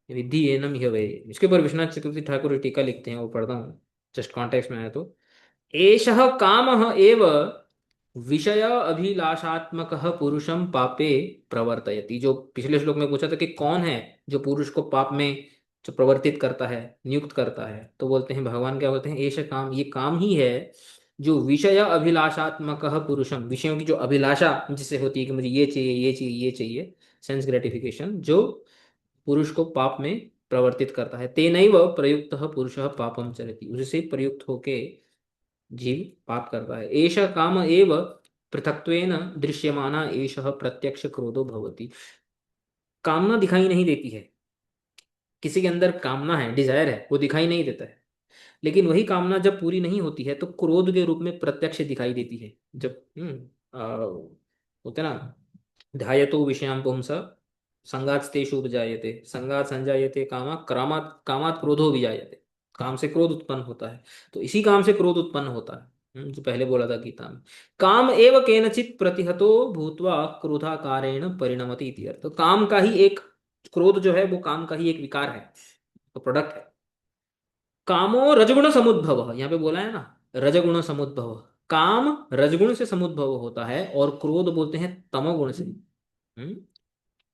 विद्धि एनम ह्य वे। इसके ऊपर विश्वनाथ चक्रवर्ती ठाकुर टीका लिखते हैं, वो पढ़ता हूँ जस्ट कॉन्टेक्स्ट में है तो। एषः कामः एव विषय अभिलाषात्मक पुरुषम पापे प्रवर्तयति। जो पिछले श्लोक में पूछा था कि कौन है जो पुरुष को पाप में जो प्रवर्तित करता है, नियुक्त करता है, तो बोलते हैं भगवान क्या बोलते हैं, एष काम, ये काम ही है जो विषय अभिलाषात्मक पुरुषम, विषयों की जो अभिलाषा जिससे होती है कि मुझे ये चाहिए ये चाहिए ये चाहिए, सेंस ग्रेटिफिकेशन, जो पुरुष को पाप में प्रवर्तित करता है। तेनैव प्रयुक्त पुरुष पापम चरति, उससे प्रयुक्त होके जीव पाप करता है। एष काम एव पृथक्त्वेन दृश्यमाना एष प्रत्यक्ष क्रोधो भवति। कामना दिखाई नहीं देती है, किसी के अंदर कामना है, डिजायर है, वो दिखाई नहीं देता है, लेकिन वही कामना जब पूरी नहीं होती है तो क्रोध के रूप में प्रत्यक्ष दिखाई देती है। जब होते ना, ध्यायतो विषयां पुंस संगात तेषु उपजायते, संगात संजायते कामा, क्रामात कामात क्रोधो विजायते, काम से क्रोध उत्पन्न होता है। तो इसी काम से क्रोध उत्पन्न होता है, जो पहले बोला था गीता में। काम एव केनचित प्रतिहतो भूत्वा क्रोधाकारेण परिणमति इति अर्थ। तो काम का ही एक, क्रोध जो है वो काम का ही एक विकार है, तो प्रोडक्ट है। कामो रजगुण समुद्भव, यहाँ पे बोला है ना, रजगुण समुद्भव, काम रजगुण से समुद्भव होता है और क्रोध बोलते हैं तमोगुण से।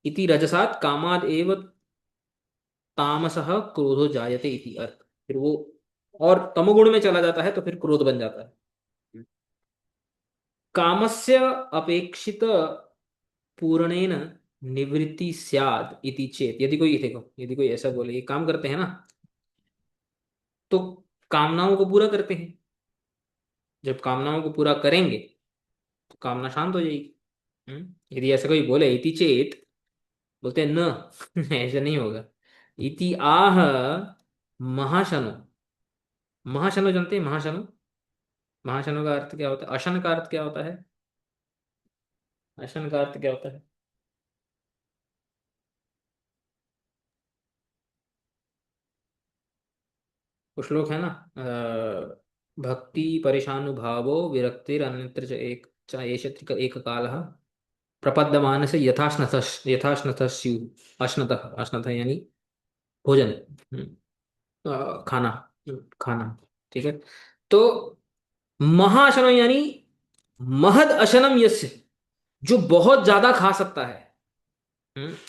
इति रजसात कामाद एव तामसः क्रोधो जायते इति अर्थ। फिर वो और तमोगुण में चला जाता है तो फिर क्रोध बन जाता है। कामस्य अपेक्षित पूर्णेन निवृत्ति स्याद इति चेत, यदि कोई, देखो यदि कोई ऐसा बोले, ये काम करते हैं ना तो कामनाओं को पूरा करते हैं, जब कामनाओं को पूरा करेंगे तो कामना शांत हो जाएगी। यदि ऐसा कोई बोले इति चेत, बोलते हैं न, ऐसा नहीं होगा। इति आह महाशनो, महाशनो जानते हैं महाशनो, महाशनो का अर्थ क्या होता है, अशन का अर्थ क्या होता है, अशन का अर्थ क्या होता है। कुछ लोग है ना, भक्ति परेशानुभावो विरक्तिर अन्यत्र च एक च एष एक कालः प्रपद्यमानस्य यथाश्नतः स्युः। अश्नतः, अश्नतः यानी भोजन। खाना, खाना। ठीक है। तो महाशनो यानी महद अशनम यस्य, जो बहुत ज्यादा खा सकता है,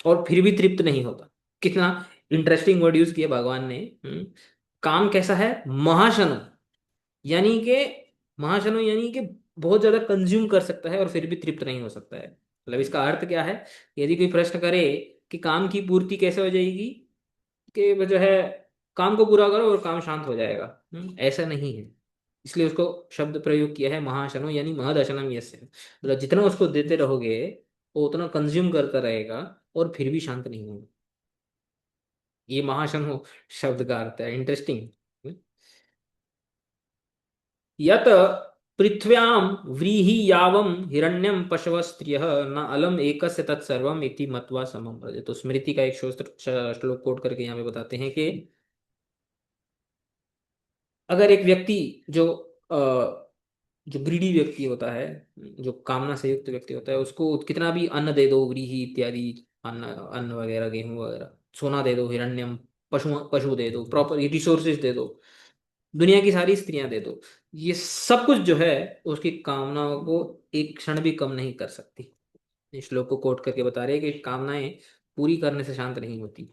और फिर भी तृप्त नहीं होता। कितना इंटरेस्टिंग वर्ड यूज किया भगवान ने। काम कैसा है? महाशनो यानी कि, महाशनो यानी कि बहुत ज्यादा कंज्यूम कर सकता है और फिर भी तृप्त नहीं हो सकता है। मतलब इसका अर्थ क्या है? यदि कोई प्रश्न करे कि काम की पूर्ति कैसे हो जाएगी, कि वो जो है काम को पूरा करो और काम शांत हो जाएगा, ऐसा नहीं है। इसलिए उसको शब्द प्रयोग किया है महाशनो, यानी महद अशनम यस्य। मतलब जितना उसको देते रहोगे वो उतना कंज्यूम करता रहेगा और फिर भी शांत नहीं होगा। ये महाशनो शब्द का अर्थ है। इंटरेस्टिंग। यत पृथ्व्याम व्रीहि यावम हिरण्यम पशव स्त्रियः न अलम एकस्य तत्सर्वम इति मत्वा समम भजे। तो स्मृति का एक श्लोक कोट करके यहाँ पे बताते हैं कि अगर एक व्यक्ति जो जो ग्रीडी व्यक्ति होता है, जो कामना से युक्त व्यक्ति होता है, उसको कितना भी अन्न दे दो, व्रीहि इत्यादि, अन्न, अन्न वगैरह, गेहूं वगैरह, सोना दे दो, हिरण्यम, पशु पशु दे दो, प्रॉपर रिसोर्सेज दे दो, दुनिया की सारी स्त्रियां दे दो, ये सब कुछ जो है उसकी कामनाओं को एक क्षण भी कम नहीं कर सकती। इस श्लोक को कोट करके बता रहे हैं कि कामनाएं पूरी करने से शांत नहीं होती।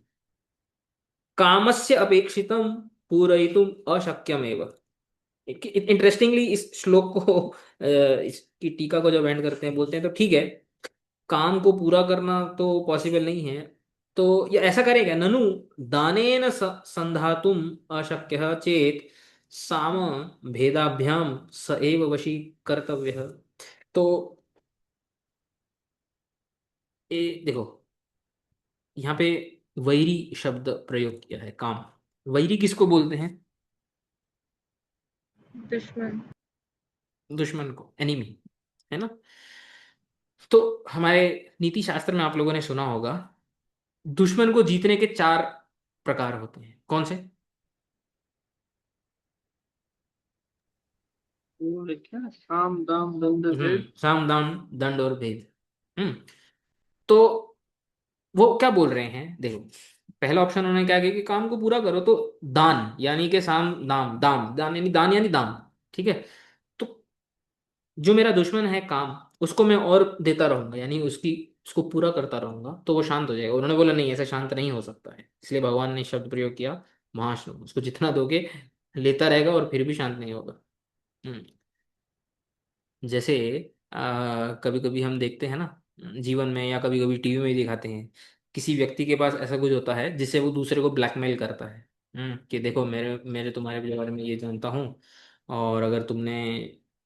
कामस्य अपेक्षितम पूरयितुम अशक्यमेव। इंटरेस्टिंगली इस श्लोक को इसकी टीका को जब एंड करते हैं, बोलते हैं तो ठीक है, काम को पूरा करना तो पॉसिबल नहीं है, तो ये ऐसा करेगा, ननु दानेन संधातुम अशक्य चेत साम भेदाभ्याम स एव वशी कर्तव्य। तो ये देखो, यहाँ पे वैरी शब्द प्रयोग किया है, काम। वैरी किसको बोलते हैं? दुश्मन। दुश्मन को, एनिमी, है ना। तो हमारे नीति शास्त्र में आप लोगों ने सुना होगा, दुश्मन को जीतने के 4 प्रकार होते हैं। कौन से? और क्या, साम दाम दंड भेद। साम दाम दंड और भेद। हम्म तो वो क्या बोल रहे हैं, देखो, पहला ऑप्शन उन्होंने क्या किया कि काम को पूरा करो, तो दान यानी कि साम दाम, दान यानी दान यानी दान। ठीक है। तो जो मेरा दुश्मन है काम, उसको मैं और देता रहूंगा, यानी उसको पूरा करता रहूंगा, तो वो शांत हो जाएगा। उन्होंने बोला नहीं, ऐसा शांत नहीं हो सकता है, इसलिए भगवान ने शब्द प्रयोग किया महाश्नु। उसको जितना दोगे लेता रहेगा और फिर भी शांत नहीं होगा। हम्म जैसे कभी कभी हम देखते हैं ना, जीवन में, या कभी कभी टीवी में ही दिखाते हैं, किसी व्यक्ति के पास ऐसा कुछ होता है जिससे वो दूसरे को ब्लैकमेल करता है। कि देखो, मेरे मेरे तुम्हारे बारे में ये जानता हूँ, और अगर तुमने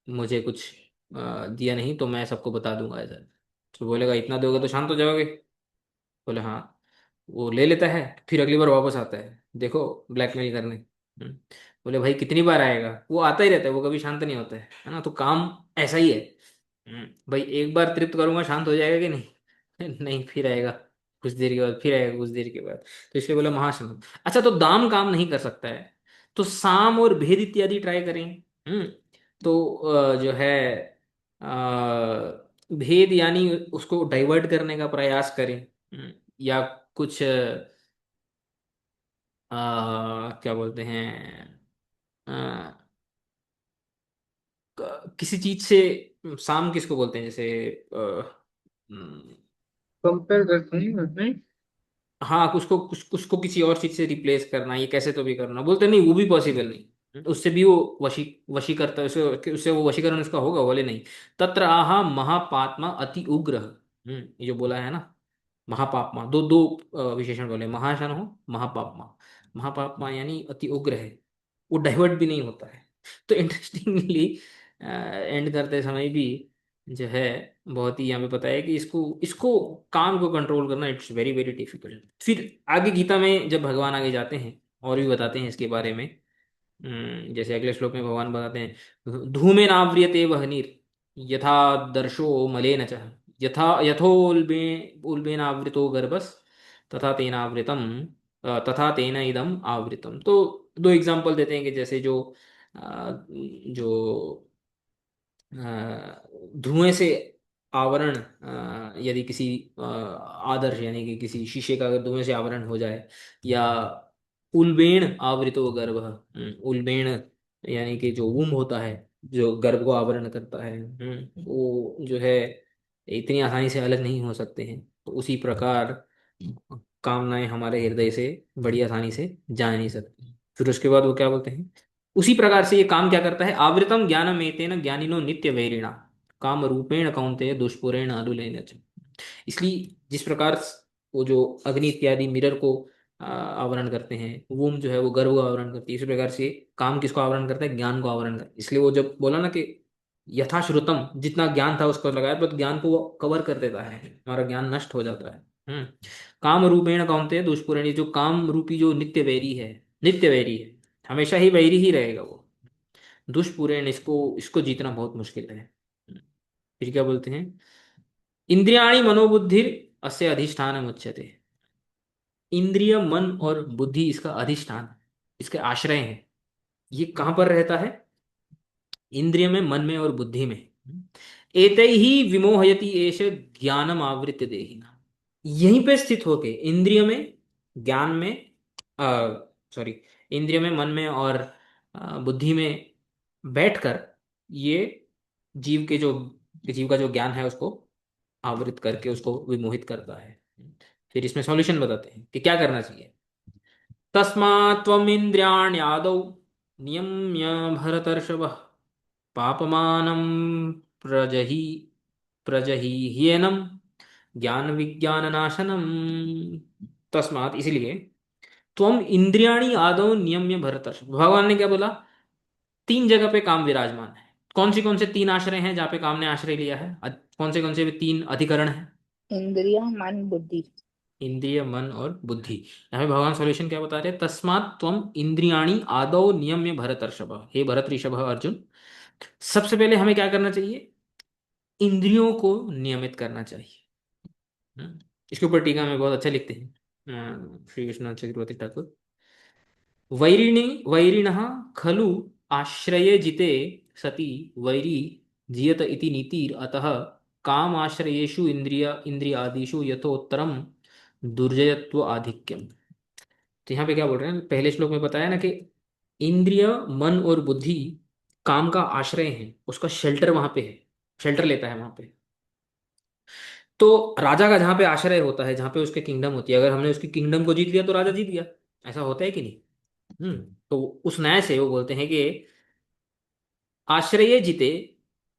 मुझे कुछ दिया नहीं तो मैं सबको बता दूंगा ऐसा। तो बोलेगा इतना दोगे तो शांत हो जाओगे? बोले हाँ। वो ले लेता है, फिर अगली बार वापस आता है, देखो, ब्लैकमेल करने। बोले भाई कितनी बार आएगा? वो आता ही रहता है, वो कभी शांत नहीं होता है ना। तो काम ऐसा ही है। भाई एक बार तृप्त करूंगा, शांत हो जाएगा कि नहीं? नहीं, फिर आएगा कुछ देर के बाद, फिर आएगा कुछ देर के बाद। तो इसलिए बोला महाशनो। अच्छा, तो दाम काम नहीं कर सकता है, तो साम और भेद इत्यादि ट्राई करें। हम्म तो जो है, भेद यानी उसको डाइवर्ट करने का प्रयास करें। या कुछ क्या बोलते हैं, अ, किसी चीज से, साम किसको बोलते हैं, जैसे हम्म, कंपेयर करते हैं नहीं। हाँ, उसको किसी और चीज से रिप्लेस करना, ये कैसे तो भी करना, बोलते नहीं वो भी पॉसिबल नहीं, उससे भी वो वशी करता है, उससे उससे वो वशीकरण उसका होगा, बोले नहीं। तत्र आहा महापात्मा अति उग्र। ये जो बोला है ना, महापाप्मा, दो दो विशेषण बोले, महाशन हो, महापाप्मा। महापाप्मा यानी अति उग्र है, वो डाइवर्ट भी नहीं होता है। तो इंटरेस्टिंगली एंड करते समय भी जो है, बहुत ही यहाँ पे पता है कि इसको इसको काम को कंट्रोल करना इट्स वेरी वेरी डिफिकल्ट। फिर आगे गीता में जब भगवान आगे जाते हैं और भी बताते हैं इसके बारे में। जैसे अगले श्लोक में भगवान बताते हैं, धूमेन आव्रियते वह्निर यथा दर्शो मलेन च, यथा यथोल्बे उल्बेन आवृतो गर्भस तथा तेन आवृतम, तथा तेन इदम आवृतम। तो 2 एग्जांपल देते हैं कि जैसे जो जो धुएं से आवरण, यदि किसी आदर्श यानी कि किसी शीशे का अगर धुएं से आवरण हो जाए, या उल्बेण आवृतो गर्भ, उल्बेण यानी कि जो वुम होता है जो गर्भ को आवरण करता है, वो जो है इतनी आसानी से अलग नहीं हो सकते हैं। तो उसी प्रकार कामनाएं हमारे हृदय से बड़ी आसानी से जा नहीं सकती। फिर उसके बाद वो क्या बोलते हैं, उसी प्रकार से ये काम क्या करता है, आवृतम ज्ञानम एतेन ज्ञानिनो नित्य वैरिणा काम रूपेण कौन्तेय दुष्पुरेण अनुलेन च। इसलिए जिस प्रकार वो जो अग्नि इत्यादि मिरर को आवरण करते हैं, वोम जो है वो गर्भ को आवरण करती है, इसी प्रकार से काम किसको आवरण करता है, ज्ञान को आवरण करता है। इसलिए वो जब बोला ना कि यथाश्रुतम, जितना ज्ञान था उसको लगाया, तो ज्ञान को वो कवर कर देता है, हमारा ज्ञान नष्ट हो जाता है। काम रूपेण कौन्तेय दुष्पुरेण, ये जो काम रूपी जो नित्य वैरी है, नित्य वैरी है, हमेशा ही वैरी ही रहेगा वो। दुष्पुरेण, इसको इसको जीतना बहुत मुश्किल है। फिर क्या बोलते हैं, इंद्रियाणि मनोबुद्धिर अस्य अधिष्ठान उच्यते। इंद्रिय मन और बुद्धि इसका अधिष्ठान, इसके आश्रय है। ये कहाँ पर रहता है, इंद्रिय में, मन में और बुद्धि में। एतैहि विमोहयति एष ज्ञानम आवृत्य देहिना। यहीं पे स्थित होके इंद्रिय में, ज्ञान में, सॉरी, इंद्रिय में, मन में और बुद्धि में बैठकर ये जीव के जो, जीव का जो ज्ञान है उसको आवृत करके उसको विमोहित करता है। फिर इसमें सॉल्यूशन बताते हैं कि क्या करना चाहिए। तस्मात् त्वम् इंद्रियाण्यादौ नियम्य भरतर्षभ पापमानं प्रजहि प्रजहीह्येनं ज्ञान विज्ञान नाशनम। तस्मात्, इसलिए, त्वम इंद्रियाणि आदौ नियम्य भरतर्षभ, भगवान ने क्या बोला, तीन जगह पे काम विराजमान है। कौन से तीन आश्रय हैं जहाँ पे काम ने आश्रय लिया है, कौन से वे तीन अधिकरण हैं, इंद्रिय मन बुद्धि। इंद्रिय मन और बुद्धि। यहाँ पे भगवान सॉल्यूशन क्या बता रहे हैं, तस्मात् त्वम इंद्रियाणि आदौ नियम्य भरतर्षभ, हे भरत ऋषभ अर्जुन, सबसे पहले हमें क्या करना चाहिए, इंद्रियों को नियमित करना चाहिए। हम्म, इसके ऊपर टीका में बहुत अच्छा लिखते हैं श्री कृष्ण चक्रवर्ती ठाकुर, वैरिणी वैरिणः खलु आश्रये जिते सति वैरी जियत इति नीतिर् अतः काम आश्रयेषु इंद्रियादिषु यथोत्तरम दुर्जयत्व आधिक्यम। तो यहाँ पे क्या बोल रहे हैं, पहले श्लोक में बताया ना कि इंद्रिय, मन और बुद्धि काम का आश्रय है, उसका शेल्टर वहां पे है, शेल्टर लेता है वहां पे। तो राजा का जहाँ पे आश्रय होता है, जहाँ पे उसके किंगडम होती है, अगर हमने उसकी किंगडम को जीत लिया तो राजा जीत गया। ऐसा होता है कि नहीं। तो उस न्याय से वो बोलते हैं कि आश्रय जीते,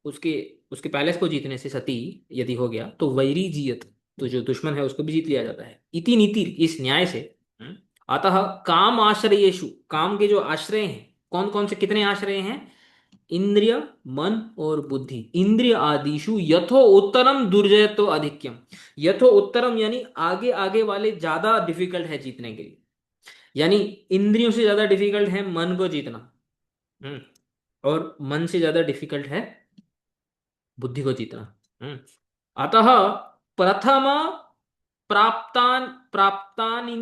उसके उसके पैलेस को जीतने से सती यदि हो गया तो वैरी जीयत, तो जो दुश्मन है उसको भी जीत लिया जाता है, इति नीति, इस न्याय से। हम्म, अतः काम आश्रयेषु, काम के जो आश्रय हैं, कौन कौन से कितने आश्रय हैं, इंद्रिय, मन और बुद्धि, इंद्रिय आदिषु यथो उत्तरम दुर्जयत्व अधिक्यम। यथो उत्तरम यानी आगे आगे वाले ज्यादा डिफिकल्ट है जीतने के लिए, यानी इंद्रियों से ज्यादा डिफिकल्ट है मन को जीतना। हम्म और मन से ज्यादा डिफिकल्ट है बुद्धि को जीतना। हम्म अतः प्रथम प्राप्तानि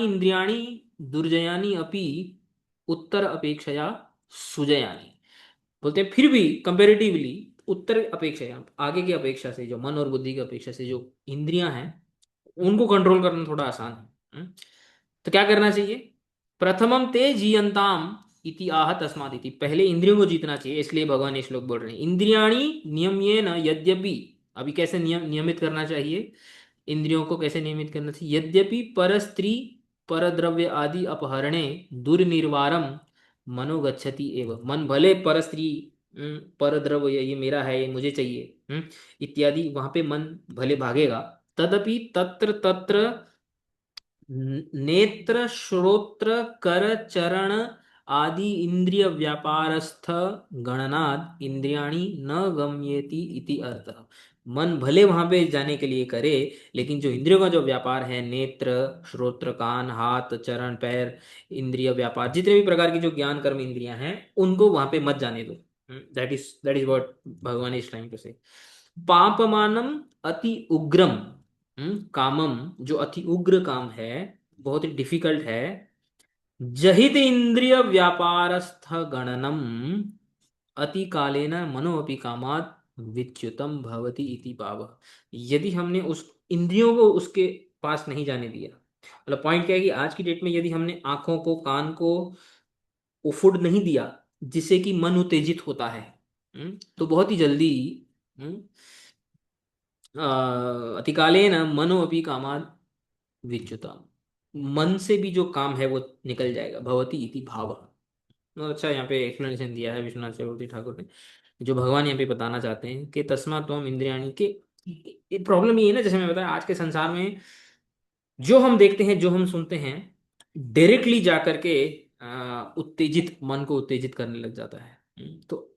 इंद्रियाणि दुर्जयानि अपि उत्तर अपेक्षया सुजयानि। बोलते हैं फिर भी कंपेरेटिवली, उत्तर अपेक्षा, आगे की अपेक्षा से, जो मन और बुद्धि की अपेक्षा से जो इंद्रियां हैं उनको कंट्रोल करना थोड़ा आसान है। तो क्या करना चाहिए, प्रथमम ते जीयंताम इति आह तस्मात् इति, पहले इंद्रियों को जीतना चाहिए, इसलिए भगवान ये श्लोक बोल रहे हैं। इंद्रियाणि नियम्येन यद्यपि, अभी कैसे नियमित करना चाहिए, इंद्रियों को कैसे नियमित करना चाहिए, यद्यपि पर स्त्री पर द्रव्य आदि अपहरणे दुर्निर्वारम मनोगच्छति एव, मन भले पर स्त्री, पर द्रव्य, ये मेरा है, ये मुझे चाहिए, इत्यादि वहां पे मन भले भागेगा, तदपि तत्र तत्र नेत्र श्रोत्र कर चरण आदि इंद्रिय व्यापारस्थ गणनाद इंद्रियाणि न गम्येति इति अर्थ। मन भले वहां पे जाने के लिए करे, लेकिन जो इंद्रियों का जो व्यापार है, नेत्र, श्रोत्र, कान, हाथ, चरण, पैर, इंद्रिय व्यापार, जितने भी प्रकार की जो ज्ञान कर्म इंद्रियां हैं, उनको वहां पे मत जाने दो। दैट इज व्हाट भगवान इज ट्राइंग टू से। पापमानम अति उग्रम, कामम, जो अति उग्र काम है, बहुत ही डिफिकल्ट है, जहित इंद्रिय व्यापारस्थ गणनम अति कालेन मनोपि कामात् विच्युतम भवति इति भाव। यदि हमने उस इंद्रियों को उसके पास नहीं जाने दिया, मतलब पॉइंट क्या है कि आज की डेट में यदि हमने आंखों को कान को वो फूड नहीं दिया जिससे कि मन उत्तेजित होता है, तो बहुत ही जल्दी हम्म, अतिकालेन मनो अपि कामात् विच्युता, मन से भी जो काम है वो निकल जाएगा, भवती इति भाव। और अच्छा यहाँ पे एक्सप्लेनेशन दिया है विश्वनाथ चक्रवर्ती ठाकुर ने, जो भगवान यहाँ पे बताना चाहते हैं कि तस्मात् त्वम इंद्रियाणि के प्रॉब्लम ये है ना, जैसे मैं बताया आज के संसार में जो हम देखते हैं जो हम सुनते हैं डायरेक्टली जा करके उत्तेजित मन को उत्तेजित करने लग जाता है। तो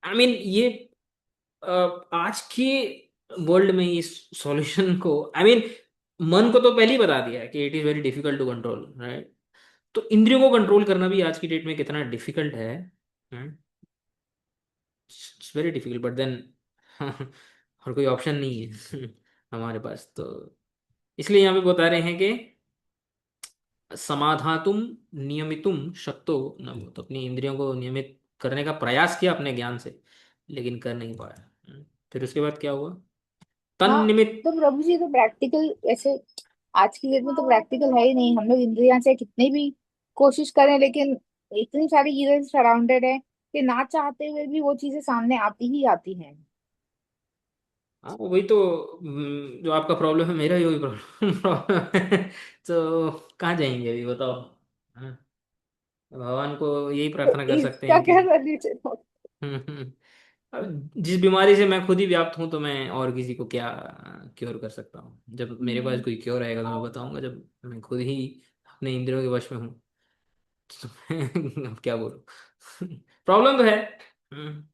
आई मीन ये अ, आज के वर्ल्ड में इस सॉल्यूशन को आई मीन मन को तो पहले ही बता दिया है कि it is very difficult to control, right. तो इंद्रियों को कंट्रोल करना भी आज की डेट में कितना डिफिकल्ट है, it's very difficult, but then और कोई ऑप्शन नहीं है हमारे पास। तो इसलिए यहाँ पे बता रहे हैं कि समाधातुम नियमितुम शक्तो न भूत, तो अपनी इंद्रियों को नियमित करने का प्रयास किया अपने ज्ञान से, लेकिन कर नहीं पाया। फिर उसके बाद क्या हुआ, तन हाँ, निमित्त। तो प्रभु जी तो प्रैक्टिकल ऐसे आज की डेट में तो प्रैक्टिकल है ही नहीं। हम लोग इंद्रियां से कितनी भी कोशिश करें, लेकिन इतनी सारी चीजें सराउंडेड है कि ना चाहते हुए भी वो चीजें सामने आती ही आती हैं। हाँ वही तो, जो आपका प्रॉब्लम है मेरा ही वही प्रॉब्लम है तो कहाँ जाएंगे अभी बताओ। हाँ, भगवान को यही प्रार्थना कर सकते इसका हैं कि क्या सोल्यूशन हो? अब जिस बीमारी से मैं खुद ही व्याप्त हूँ तो मैं और किसी को क्या क्योर कर सकता हूँ। जब मेरे पास हम्म, कोई क्योर आएगा तो मैं बताऊंगा, जब मैं खुद ही अपने इंद्रियों के वश में हूँ तो मैं अब क्या बोलूँ प्रॉब्लम तो है। हम्म,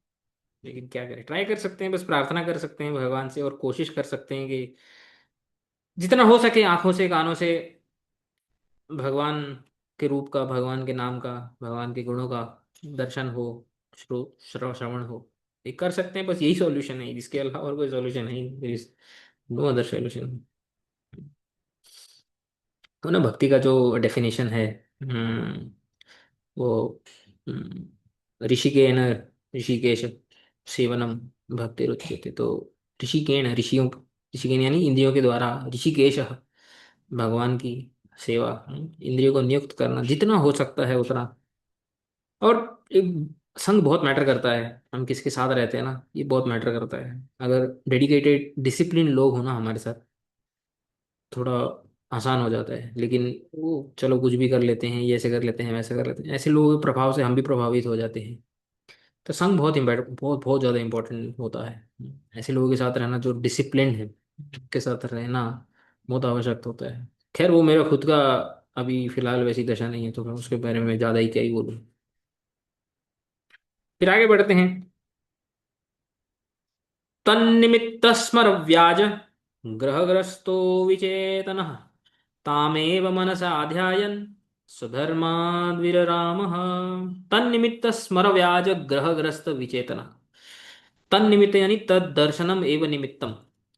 लेकिन क्या करें, ट्राई कर सकते हैं, बस प्रार्थना कर सकते हैं भगवान से और कोशिश कर सकते हैं कि जितना हो सके आंखों से कानों से भगवान के रूप का, भगवान के नाम का, भगवान के गुणों का दर्शन हो, श्रवण हो, ये कर सकते हैं। बस यही सॉल्यूशन है, इसके अलावा और कोई सॉल्यूशन नहीं, नो अदर सॉल्यूशन। तो ना भक्ति का जो डेफिनेशन है, वो ऋषिकेन ऋषिकेश सेवनम भक्ति रुच्यते। तो ऋषिकेन ऋषियों, ऋषिकेन यानी इंद्रियों के द्वारा, ऋषिकेश भगवान की सेवा, इंद्रियों को नियुक्त करना जितना हो सकता है उतना। और एक संग बहुत मैटर करता है, हम किसके साथ रहते हैं ना, ये बहुत मैटर करता है। अगर डेडिकेटेड डिसिप्लिन लोग हो ना हमारे साथ, थोड़ा आसान हो जाता है। लेकिन वो चलो कुछ भी कर लेते हैं, ये ऐसे कर लेते हैं वैसे कर लेते हैं, ऐसे लोगों के प्रभाव से हम भी प्रभावित हो जाते हैं। तो संग बहुत इम्पोर्टेंट, बहुत बहुत ज़्यादा इम्पोर्टेंट होता है। ऐसे लोगों के साथ रहना जो डिसिप्लिन है, के साथ रहना बहुत आवश्यक होता है। खैर वो मेरा खुद का अभी फिलहाल वैसी दशा नहीं है, तो मैं उसके बारे में ज़्यादा ही क्या ही बोलूँ। फिर आगे बढ़ते हैं। तन्निमित्त स्मर व्याज ग्रहग्रस्तो विचेतन तामेव मनसा ध्यायन् स्वधर्माद्विररामः। तन्निमित्त स्मर व्याज ग्रहग्रस्त विचेतन, तन्निमित्त यानी तद दर्शनम एवं निमित्तम,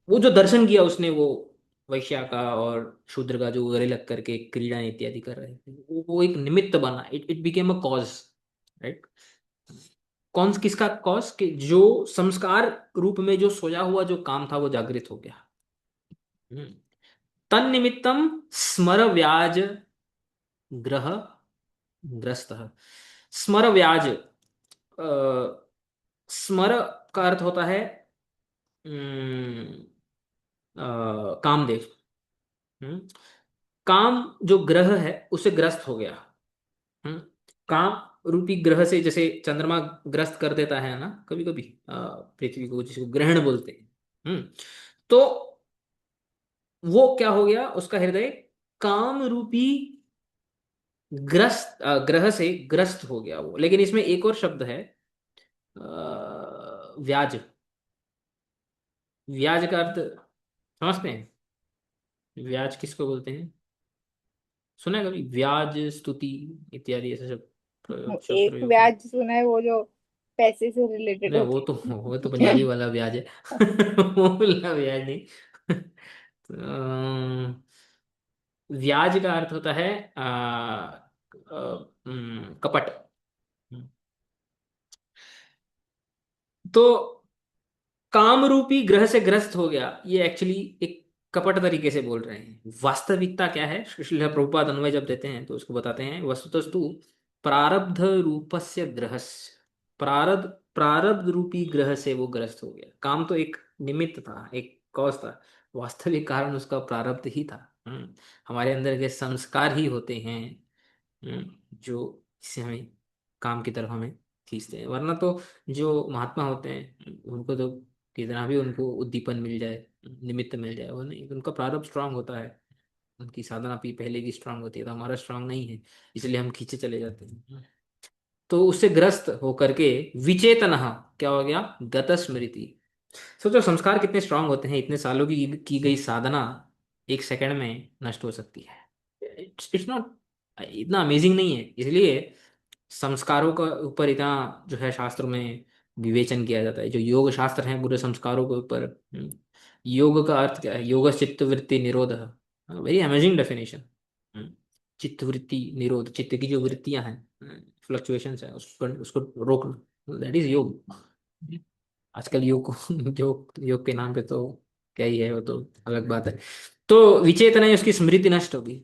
वो जो दर्शन किया उसने, वो वैश्या का और शूद्र का जो गले लग करके क्रीड़ा इत्यादि कर रहे थे, वो एक निमित्त बना, it it became a cause, right. कौन किसका कॉज, कि जो संस्कार रूप में जो सोया हुआ जो काम था वो जागृत हो गया। हम्म। तन्निमित्तम स्मर व्याज ग्रह ग्रस्त, स्मर व्याज, स्मर का अर्थ होता है कामदेव। हम्म, काम जो ग्रह है उसे ग्रस्त हो गया। हम्म, काम रूपी ग्रह से, जैसे चंद्रमा ग्रस्त कर देता है ना कभी कभी पृथ्वी को, जिसको ग्रहण बोलते हैं। तो वो क्या हो गया, उसका हृदय काम रूपी ग्रस्त ग्रह से ग्रस्त हो गया वो। लेकिन इसमें एक और शब्द है, व्याज। व्याज का अर्थ समझते हैं, व्याज किसको बोलते हैं, सुना है कभी, व्याज स्तुति इत्यादि ऐसे सब शब्द एक प्रयोग किए। व्याज सुना है, वो जो पैसे से रिलेटेड नहीं होती वो तो है। पंजाबी वाला ब्याज है वो वाला ब्याज नहीं तो, व्याज का अर्थ होता है कपट। हम्म। तो काम रूपी ग्रह से ग्रस्त हो गया, ये एक्चुअली एक कपट तरीके से बोल रहे हैं। वास्तविकता क्या है, श्रील प्रभुपाद अन्वय जब देते हैं तो उसको बताते हैं, वस्तुतस्तु प्रारब्ध रूपस्य ग्रह, प्रारब्ध प्रारब्ध रूपी ग्रह से वो ग्रस्त हो गया। काम तो एक निमित्त था, एक कॉज था, वास्तविक कारण उसका प्रारब्ध ही था। हमारे अंदर के संस्कार ही होते हैं जो इससे हमें काम की तरफ हमें खींचते हैं। वरना तो जो महात्मा होते हैं उनको तो कितना भी उनको उद्दीपन मिल जाए, निमित्त मिल जाए, वो नहीं, उनका प्रारब्ध स्ट्रांग होता है, उनकी साधना भी पहले की स्ट्रांग होती है, तो हमारा स्ट्रांग नहीं है, इसलिए हम खींचे चले जाते हैं। तो उससे ग्रस्त होकर के विचेतन क्या हो गया, गत स्मृति। सोचो संस्कार कितने स्ट्रांग होते हैं, इतने सालों की गई साधना एक सेकंड में नष्ट हो सकती है। इट्स नॉट, इतना अमेजिंग नहीं है। इसलिए संस्कारों का ऊपर इतना जो है शास्त्रों में विवेचन किया जाता है। जो योग शास्त्र हैं पूरे संस्कारों के ऊपर। योग का अर्थ क्या है, योग चित्त वृत्ति निरोध, वेरी अमेजिंग डेफिनेशन। चित्त वृत्ति निरोध, चित्त की जो वृत्तियां हैं, फ्लक्चुएशंस है, उसको उसको रोकना, दैट इज योग। आजकल योग को योग के नाम पे तो क्या ही है, वो तो अलग बात है। तो विचेतना उसकी स्मृति नष्ट होगी।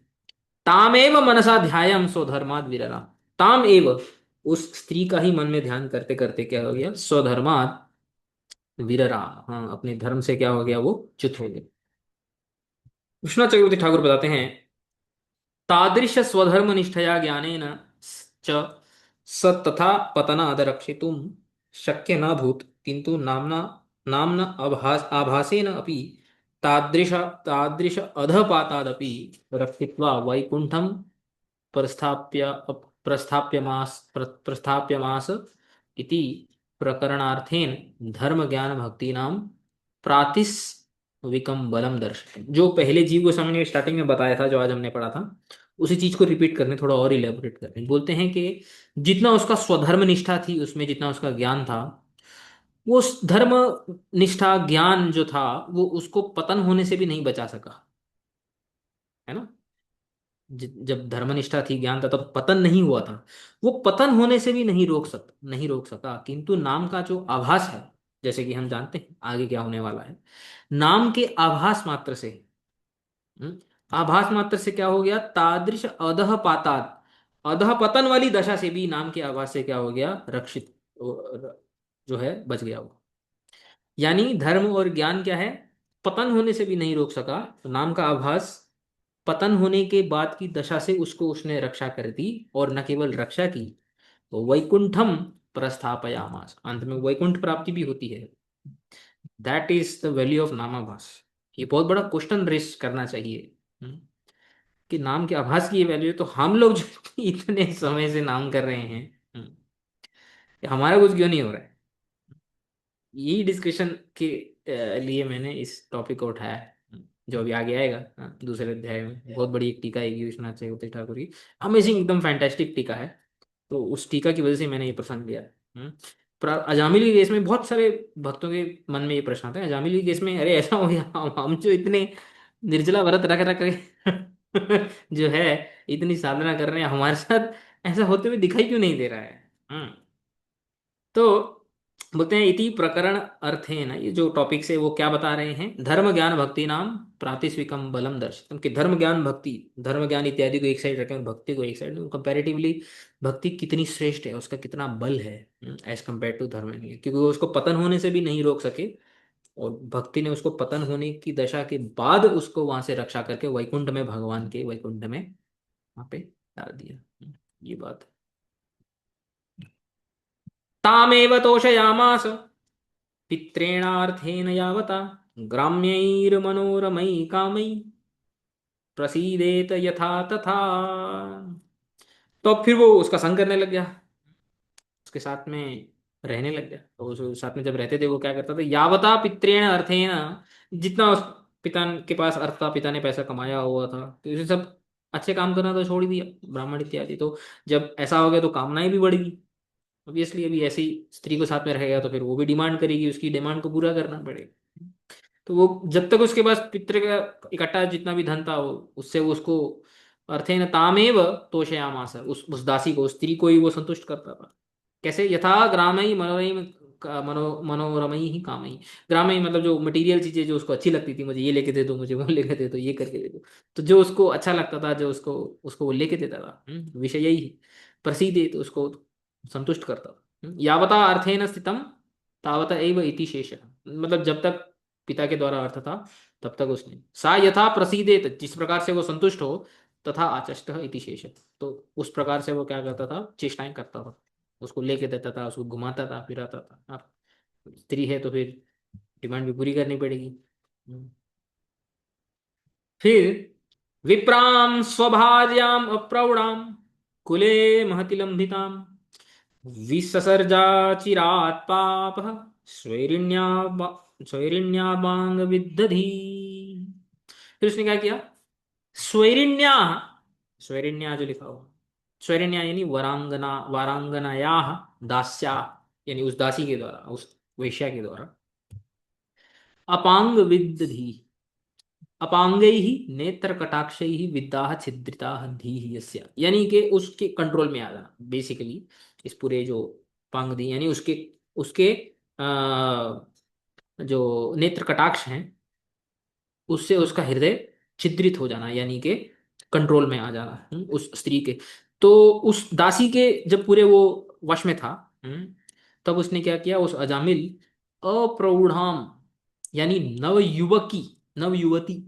तामेव मनसा ध्यायम स्वधर्माद विरला। ताम एव, उस स्त्री का ही मन में ध्यान करते करते क्या हो गया, स्वधर्माद विररा, हाँ अपने धर्म से क्या हो गया, वो च्युत हो गया। कृष्णा चक्रवर्ती ठाकुर बताते हैं, तादृश स्वधर्म निष्ठया ज्ञानेन च स तथा पतनाद रक्षितुं शक्य न भूत, किंतु नामना नामना आभासेन अपि तादृश तादृश अधपातादपि रक्षित्वा वैकुंठम प्रस्थाप्य प्रस्थाप्यमास इति प्रकरणार्थेन धर्म ज्ञान भक्ति नाम प्रातिस्विकम बलम दर्शक। जो पहले जीव गोस्वामी ने स्टार्टिंग में बताया था, जो आज हमने पढ़ा था, उसी चीज को रिपीट करने, थोड़ा और इलेबोरेट करने बोलते हैं कि जितना उसका स्वधर्म निष्ठा थी, उसमें जितना उसका ज्ञान था, वो उस धर्म निष्ठा ज्ञान जो था, वो उसको पतन होने से भी नहीं बचा सका, है ना। जब धर्मनिष्ठा थी, ज्ञान था, तब पतन नहीं हुआ था। वो पतन होने से भी नहीं रोक सका, किंतु नाम का जो आभास है, जैसे कि हम जानते हैं आगे क्या होने वाला है, नाम के आभास मात्र से, हम्म, आभास मात्र से क्या हो गया, तादृश अधः पाताद, अधः पतन वाली दशा से भी नाम के आभास से क्या हो गया, रक्षित, जो है बच गया वो। यानी धर्म और ज्ञान क्या है, पतन होने से भी नहीं रोक सका, तो नाम का आभास पतन होने के बाद की दशा से उसको उसने रक्षा कर दी, और न केवल रक्षा की, तो वैकुंठम प्रस्थापयामास, अंत में वैकुंठ प्राप्ति भी होती है। That is the value of नामाभास। ये बहुत बड़ा क्वेश्चन रेस करना चाहिए, कि नाम के आभास की ये वैल्यू है, तो हम लोग जो इतने समय से नाम कर रहे हैं, ये हमारा कुछ क्यों नहीं हो रहा है। यही डिस्कशन के लिए मैंने इस टॉपिक को उठाया है, जो अभी आगे आएगा, दूसरे अध्याय में बहुत बड़ी एक टीका आएगी विश्वनाथ चक्रवर्ती ठाकुर की, अमेजिंग एकदम फैंटास्टिक टीका है। तो उस टीका की वजह से मैंने ये प्रसंग लिया। पर अजामिल के केस में बहुत सारे भक्तों के मन में ये प्रश्न आता है, अजामिल के केस में, अरे ऐसा हो गया, हम जो इतने निर्जला व्रत रख रख के जो है इतनी साधना कर रहे हैं, हमारे साथ ऐसा होते हुए दिखाई क्यों नहीं दे रहा है। तो बोलते हैं इति प्रकरण अर्थ है ना, ये जो टॉपिक से वो क्या बता रहे हैं, धर्म ज्ञान भक्ति नाम प्रातिस्विकम बलम दर्शितम, कि धर्म ज्ञान भक्ति, धर्म ज्ञान इत्यादि को एक साइड रखें और भक्ति को एक साइड, कंपैरेटिवली भक्ति कितनी श्रेष्ठ है, उसका कितना बल है एज कम्पेयर टू धर्म, नहीं, क्योंकि वो उसको पतन होने से भी नहीं रोक सके, और भक्ति ने उसको पतन होने की दशा के बाद उसको वहां से रक्षा करके वैकुंठ में, भगवान के वैकुंठ में वहां पे डाल दिया। ये बात है। तामेव तोषयामास पित्रेणार्थेन यावता ग्राम्यैर्मनोरमैः कामैः प्रसीदेत यथा तथा। तो अब फिर वो उसका संग करने लग गया, उसके साथ में रहने लग गया। तो उस साथ में जब रहते थे, वो क्या करता था, यावता पित्रेण अर्थेन, जितना उस पिता के पास अर्थ था, पिता ने पैसा कमाया हुआ था, तो उसे सब अच्छे काम करना तो छोड़ ही दिया, ब्राह्मण इत्यादि। तो जब ऐसा हो गया तो कामनाएं भी बढ़ी, ऑब्वियसली अभी ऐसी स्त्री को साथ में रहेगा तो फिर वो भी डिमांड करेगी, उसकी डिमांड को पूरा करना पड़ेगा। तो वो जब तक उसके पास पितृ का इकट्ठा जितना भी धन था, उससे वो उसको अर्थेन तामेव तोषयामास, उस दासी को, उस स्त्री को ही वो संतुष्ट करता था। कैसे? यथा ग्रामई मनोरम, मनोरमई ही कामई। ग्रामई मतलब जो मटेरियल चीजें जो उसको अच्छी लगती थी, मुझे ये लेके दे दो, मुझे वो लेके दे दो, ये करके दे दो। तो जो उसको अच्छा लगता था, जो उसको उसको वो लेके देता था, विषय यही प्रसिद्ध, तो उसको संतुष्ट करता था। यावता अर्थेन स्थितम तावता एव इति शेष, मतलब जब तक पिता के द्वारा अर्थ था तब तक उसने, सा यथा प्रसीदेत, जिस प्रकार से वो संतुष्ट हो, तथा आचष्ट इति शेष, तो उस प्रकार से वो क्या करता था, चेष्टाएं करता था, उसको लेके देता था, उसको घुमाता था, फिराता था। अब स्त्री है तो फिर डिमांड भी पूरी करनी पड़ेगी। हम्म। फिर विप्राम स्वभार्याम अप्रौढ़ाम कुले महति लंबिताम विससर्जाचिरात् पापः स्वैरिण्या स्वैरिण्याबांग विदधि। फिर उसने क्या किया? स्वैरिण्या, स्वैरिण्या जो लिखा हुआ, स्वैरिण्या यानी वरांगना, वारांगनाया दास्या, यानी उस दासी के द्वारा, उस वेश्या के द्वारा, अपांग विदधि, अपांगै ही नेत्र कटाक्षै ही विद्या छिद्रिता धी यस्य, यानी कि उसके कंट्रोल में आ जाना बेसिकली। इस पूरे जो पांग दी यानी उसके उसके जो नेत्र कटाक्ष हैं, उससे उसका हृदय छिद्रित हो जाना, यानी कि कंट्रोल में आ जाना, उस स्त्री के। तो उस दासी के जब पूरे वो वश में था, तब उसने क्या किया, उस अजामिल अप्रौढ़ाम, यानी नव युवकी, नव युवती,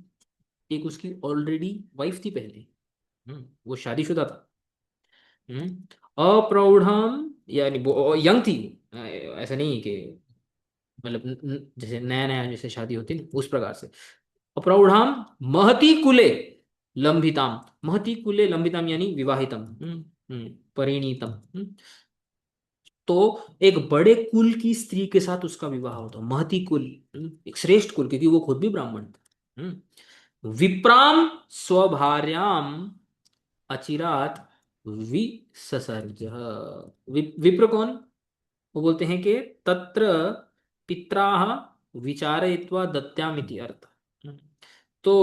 एक उसकी ऑलरेडी वाइफ थी पहले, वो शादीशुदा था, अप्रौढ़ाम यानी वो यंग थी, ऐसा नहीं कि मतलब जैसे नया नया जैसे शादी होती है उस प्रकार से। अप्रौढ़ाम महती कुले लंबिताम, महती कुले लंबिताम यानी विवाहितम, परिणीतम, तो एक बड़े कुल की स्त्री के साथ उसका विवाह होता, महती कुल, एक श्रेष्ठ कुल, क्योंकि वो खुद भी ब्राह्मण था। विप्राम स्वभार्याम अचिरात विससर्ज, विप्र कौन? वो बोलते हैं कि तत्र पित्राः विचारयित्वा दत्यामिति अर्थ। तो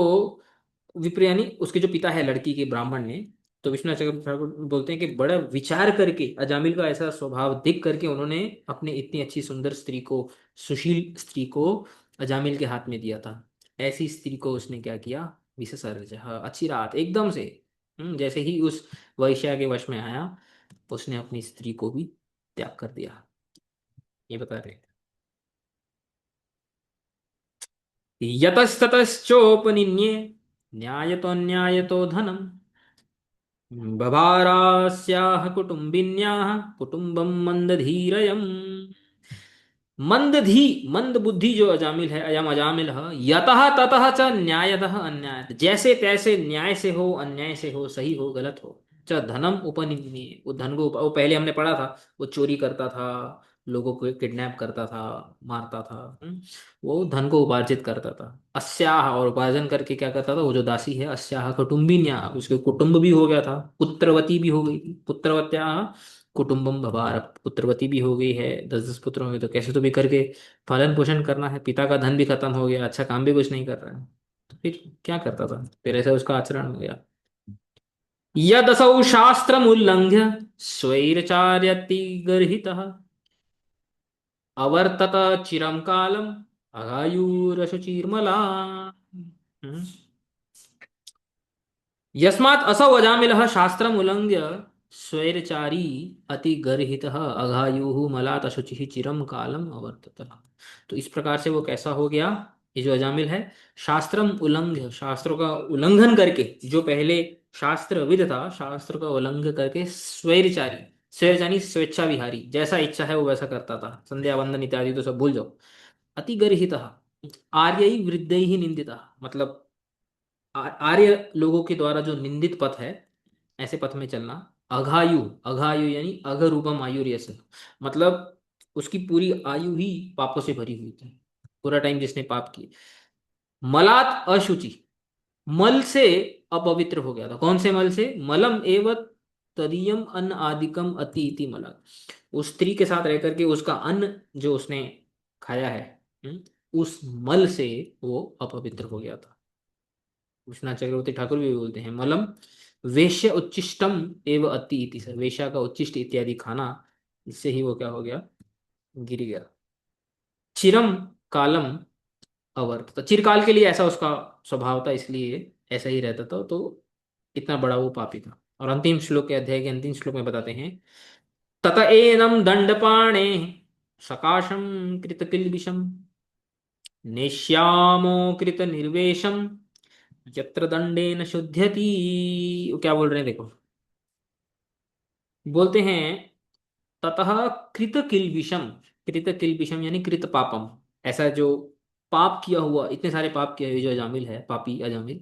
विप्र यानी उसके जो पिता है लड़की के, ब्राह्मण ने, तो विश्वनाथ ठाकुर बोलते हैं कि बड़ा विचार करके, अजामिल का ऐसा स्वभाव देख करके उन्होंने अपने इतनी अच्छी सुंदर स्त्री को, सुशील स्त्री को अजामिल के हाथ में दिया था। ऐसी स्त्री को उसने क्या किया, विससर्ज, अच्छी रात एकदम से, जैसे ही उस वैश्या के वश में आया, उसने अपनी स्त्री को भी त्याग कर दिया। ये बता रहे हैं। यतस्ततश्चोपनिन्ये न्यायतो न्यायतो धनम बभारास्याः कुटुम्बिन्याः कुटुम्बं मंदधीरयम्। मंदधी, मंद बुद्धि जो अजामिल है, अयम अजामिल है, यतः ततः च न्यायतः अन्यायतः, जैसे तैसे, न्याय से हो अन्याय से हो, सही हो गलत हो, च धनम उपनिन्ये, वो धन को, वो पहले हमने पढ़ा था, वो चोरी करता था, लोगों को किडनैप करता था, मारता था, वो धन को उपार्जित करता था। अस्याह, और उपार्जन करके क्या करता था, वो जो दासी है, अस्याह कुटुम्बिन्या, उसके कुटुंब भी हो गया था, पुत्रवती भी हो गई थी, पुत्रवत्या कुटुंबम भवार, पुत्रवती भी हो गई है, 10-10 पुत्र होंगे, तो कैसे तो भी करके पालन पोषण करना है, पिता का धन भी खत्म हो गया, अच्छा काम भी कुछ नहीं कर रहा है, तो फिर क्या करता था, फिर ऐसा उसका आचरण हो गया। यदसौ शास्त्रमुल्लंघ्य स्वैरचार्यति गर्हितः अवर्तत चिरं कालम अघायुरशुचिर्मला। हम्म। यस्मात् असौ अजामिलः शास्त्रम् उल्लंघ्य स्वैरचारी अति गर्हितः अघायुः मलात् अशुचिः चिरम कालम अवर्तत। तो इस प्रकार से वो कैसा हो गया, ये जो अजामिल है, शास्त्रम उल्लंघ्य, शास्त्रों का उल्लंघन करके, जो पहले शास्त्रविद था, शास्त्र का उल्लंघन करके स्वैरचारी, स्वैरचारी स्वेच्छा विहारी, जैसा इच्छा है वो वैसा करता था, संध्या वंदन इत्यादि तो सब भूल जाओ। अति गर्हितः आर्य वृद्ध ही निंदिता, मतलब आर्य लोगों के द्वारा जो निंदित पथ है, ऐसे पथ में चलना। अघायु, अघायु यानी अघ रूपम आयुर्यस्य, मतलब उसकी पूरी आयु ही पापों से भरी हुई थी, पूरा टाइम जिसने पाप किए। मलात अशुचि, मल से अपवित्र हो गया था, कौन से मल से, मलम एव तदीयम अन्न आदिकम अति इति मलात, उस स्त्री के साथ रह करके उसका अन्न जो उसने खाया है, उस मल से वो अपवित्र हो गया था। विश्वनाथ चक्रवर्ती ठाकुर भी बोलते हैं, मलम वेश्य उच्चिष्टम एव अति इति से, वेश्या का उच्चिष्ट इत्यादि खाना, इससे ही वो क्या हो गया, गिर गया। चिरम कालम अवर्त, तो चिरकाल के लिए ऐसा उसका स्वभाव था, इसलिए ऐसा ही रहता था, तो इतना बड़ा वो पापी था। और अंतिम श्लोक के, अध्याय के अंतिम श्लोक में बताते हैं, तत एनम दंडपाणे सकाशम कृतकिल्बिषम नेष्यामो कृत निर्वेशम यत्र दंडेन शुध्यति। वो क्या बोल रहे हैं देखो, बोलते हैं ततः कृत किल्बिषम, कृत किल्बिषम यानी कृत पापम, ऐसा जो पाप किया हुआ, इतने सारे पाप किए हुए जो अजामिल है, पापी अजामिल,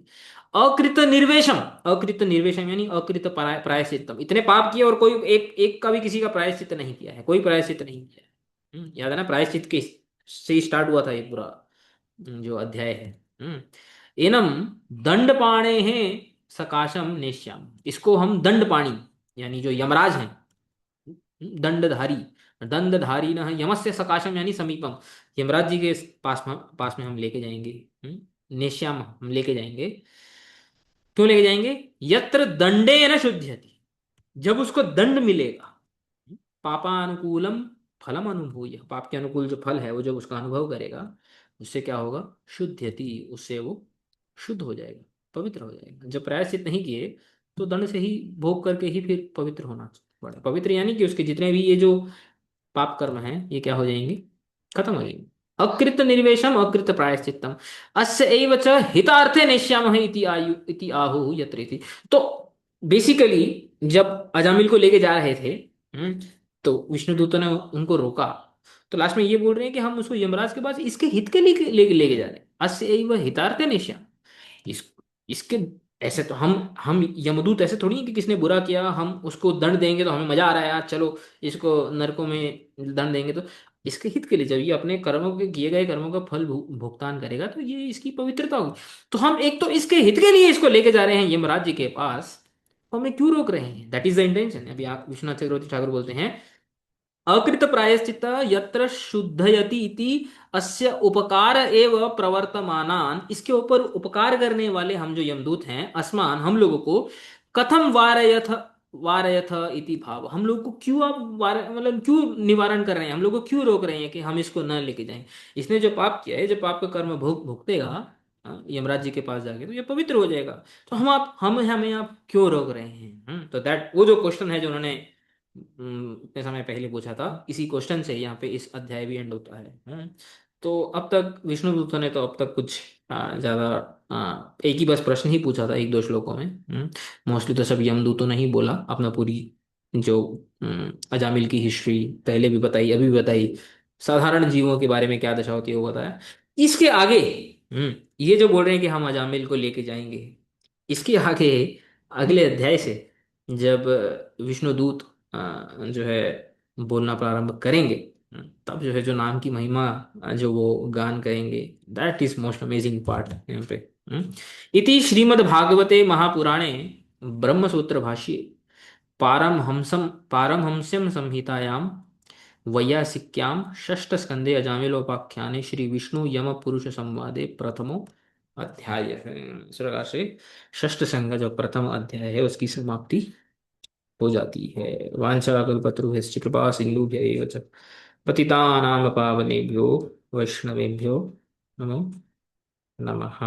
अकृत निर्वेशम, अकृत निर्वेशम यानी अकृत प्रायश्चित्तम, इतने पाप किए और कोई एक एक का भी किसी का प्रायश्चित नहीं किया है, कोई प्रायश्चित नहीं किया है। याद है ना, प्रायश्चित के से ही स्टार्ट हुआ था ये पूरा जो अध्याय है। एनम दंड पाणे हैं सकाशम नेश्याम, इसको हम दंड पाणी यानी जो यमराज हैं, दंडधारी, दंडधारी न यमस्य सकाशम यानी समीपम, यमराज जी के पास में हम लेके जाएंगे। नेश्याम हम लेके जाएंगे, क्यों लेके जाएंगे, यत्र दंडे न शुद्ध्यति, जब उसको दंड मिलेगा, पापानुकूलम फलम अनुभूय, पाप के अनुकूल जो फल है वो जब उसका अनुभव करेगा, उससे क्या होगा, शुद्ध्यति, उससे वो शुद्ध हो जाएगा, पवित्र हो जाएगा। जब प्रायश्चित नहीं किए तो दंड से ही भोग करके ही फिर पवित्र होना पड़े, पवित्र यानी कि उसके जितने भी ये जो पाप कर्म हैं ये क्या हो जाएंगे, खत्म हो जाएंगे। अकृत निर्वेशम अकृत प्रायश्चित्तम अस्य एव च हितार्थे नेष्यामः इति आयु इति आहुः यत्र इति। तो बेसिकली जब अजामिल को लेके जा रहे थे, तो विष्णुदूतों ने उनको रोका, तो लास्ट में ये बोल रहे हैं कि हम उसको यमराज के पास इसके हित के लिए लेके जा रहे हैं, अस्य एव हितार्थे नेष्यामः, इस इसके, ऐसे तो हम यमदूत ऐसे थोड़ी है कि किसने बुरा किया हम उसको दंड देंगे तो हमें मजा आ रहा है यार, चलो इसको नरकों में दंड देंगे, तो इसके हित के लिए, जब ये अपने कर्मों के किए गए कर्मों का फल भुगतान करेगा तो ये इसकी पवित्रता होगी। तो हम एक तो इसके हित के लिए इसको लेके जा रहे हैं यमराज जी के पास, तो हमें क्यों रोक रहे हैं, दैट इज द इंटेंशन। अभी आप विश्वनाथ चक्रवर्ती ठाकुर बोलते हैं, अकृत प्रायश्चित यत्र शुद्धयति इति अस्य उपकार एव प्रवर्तमानान, इसके ऊपर उपकार करने वाले हम जो यमदूत हैं, अस्मान हम लोगों को, कथम वारयथ वारयथ इति भाव, हम लोग को क्यों आप मतलब क्यों निवारण कर रहे हैं, हम लोग को क्यों रोक रहे हैं कि हम इसको न लेके जाएं। इसने जो पाप किया है, जो पाप का कर्म भुगतेगा यमराज जी के पास जाके, तो ये पवित्र हो जाएगा। तो हम हमें आप क्यों रोक रहे हैं। तो दैट वो जो क्वेश्चन है जो उन्होंने इतने समय पहले पूछा था, इसी क्वेश्चन से यहाँ पे इस अध्याय भी एंड होता है। तो अब तक विष्णुदूतों ने तो अब तक कुछ ज्यादा एक ही बस प्रश्न ही पूछा था एक दो श्लोकों में। मोस्टली तो सब यमदूतों ने ही बोला, अपना पूरी जो अजामिल की हिस्ट्री पहले भी बताई, अभी भी बताई, साधारण जीवों के बारे में क्या दशा होती है वो बताया। इसके आगे ये जो बोल रहे हैं कि हम अजामिल को लेके जाएंगे, इसके आगे अगले अध्याय से जब विष्णुदूत जो है बोलना प्रारंभ करेंगे, तब जो है जो नाम की महिमा जो वो गान करेंगे, that is most amazing part यहाँ पे। इति श्रीमद् भागवते महापुराणे ब्रह्मसूत्र भाष्ये पारमहंस्यं संहितायां वैयासिक्यां षष्ठ स्कंदे अजामिलोपाख्याने श्री विष्णु यम पुरुष संवादे प्रथमो अध्याय है। इस प्रकार से षष्ठ संघ जो प्रथम अध्याय है उसकी समाप्ति हो जाती है। वाञ्छाकल्पतरुभ्यश्च कृपा सिन्धुभ्यैव च पतितानां पावनेभ्यो वैष्णवेभ्यो नमो नमः।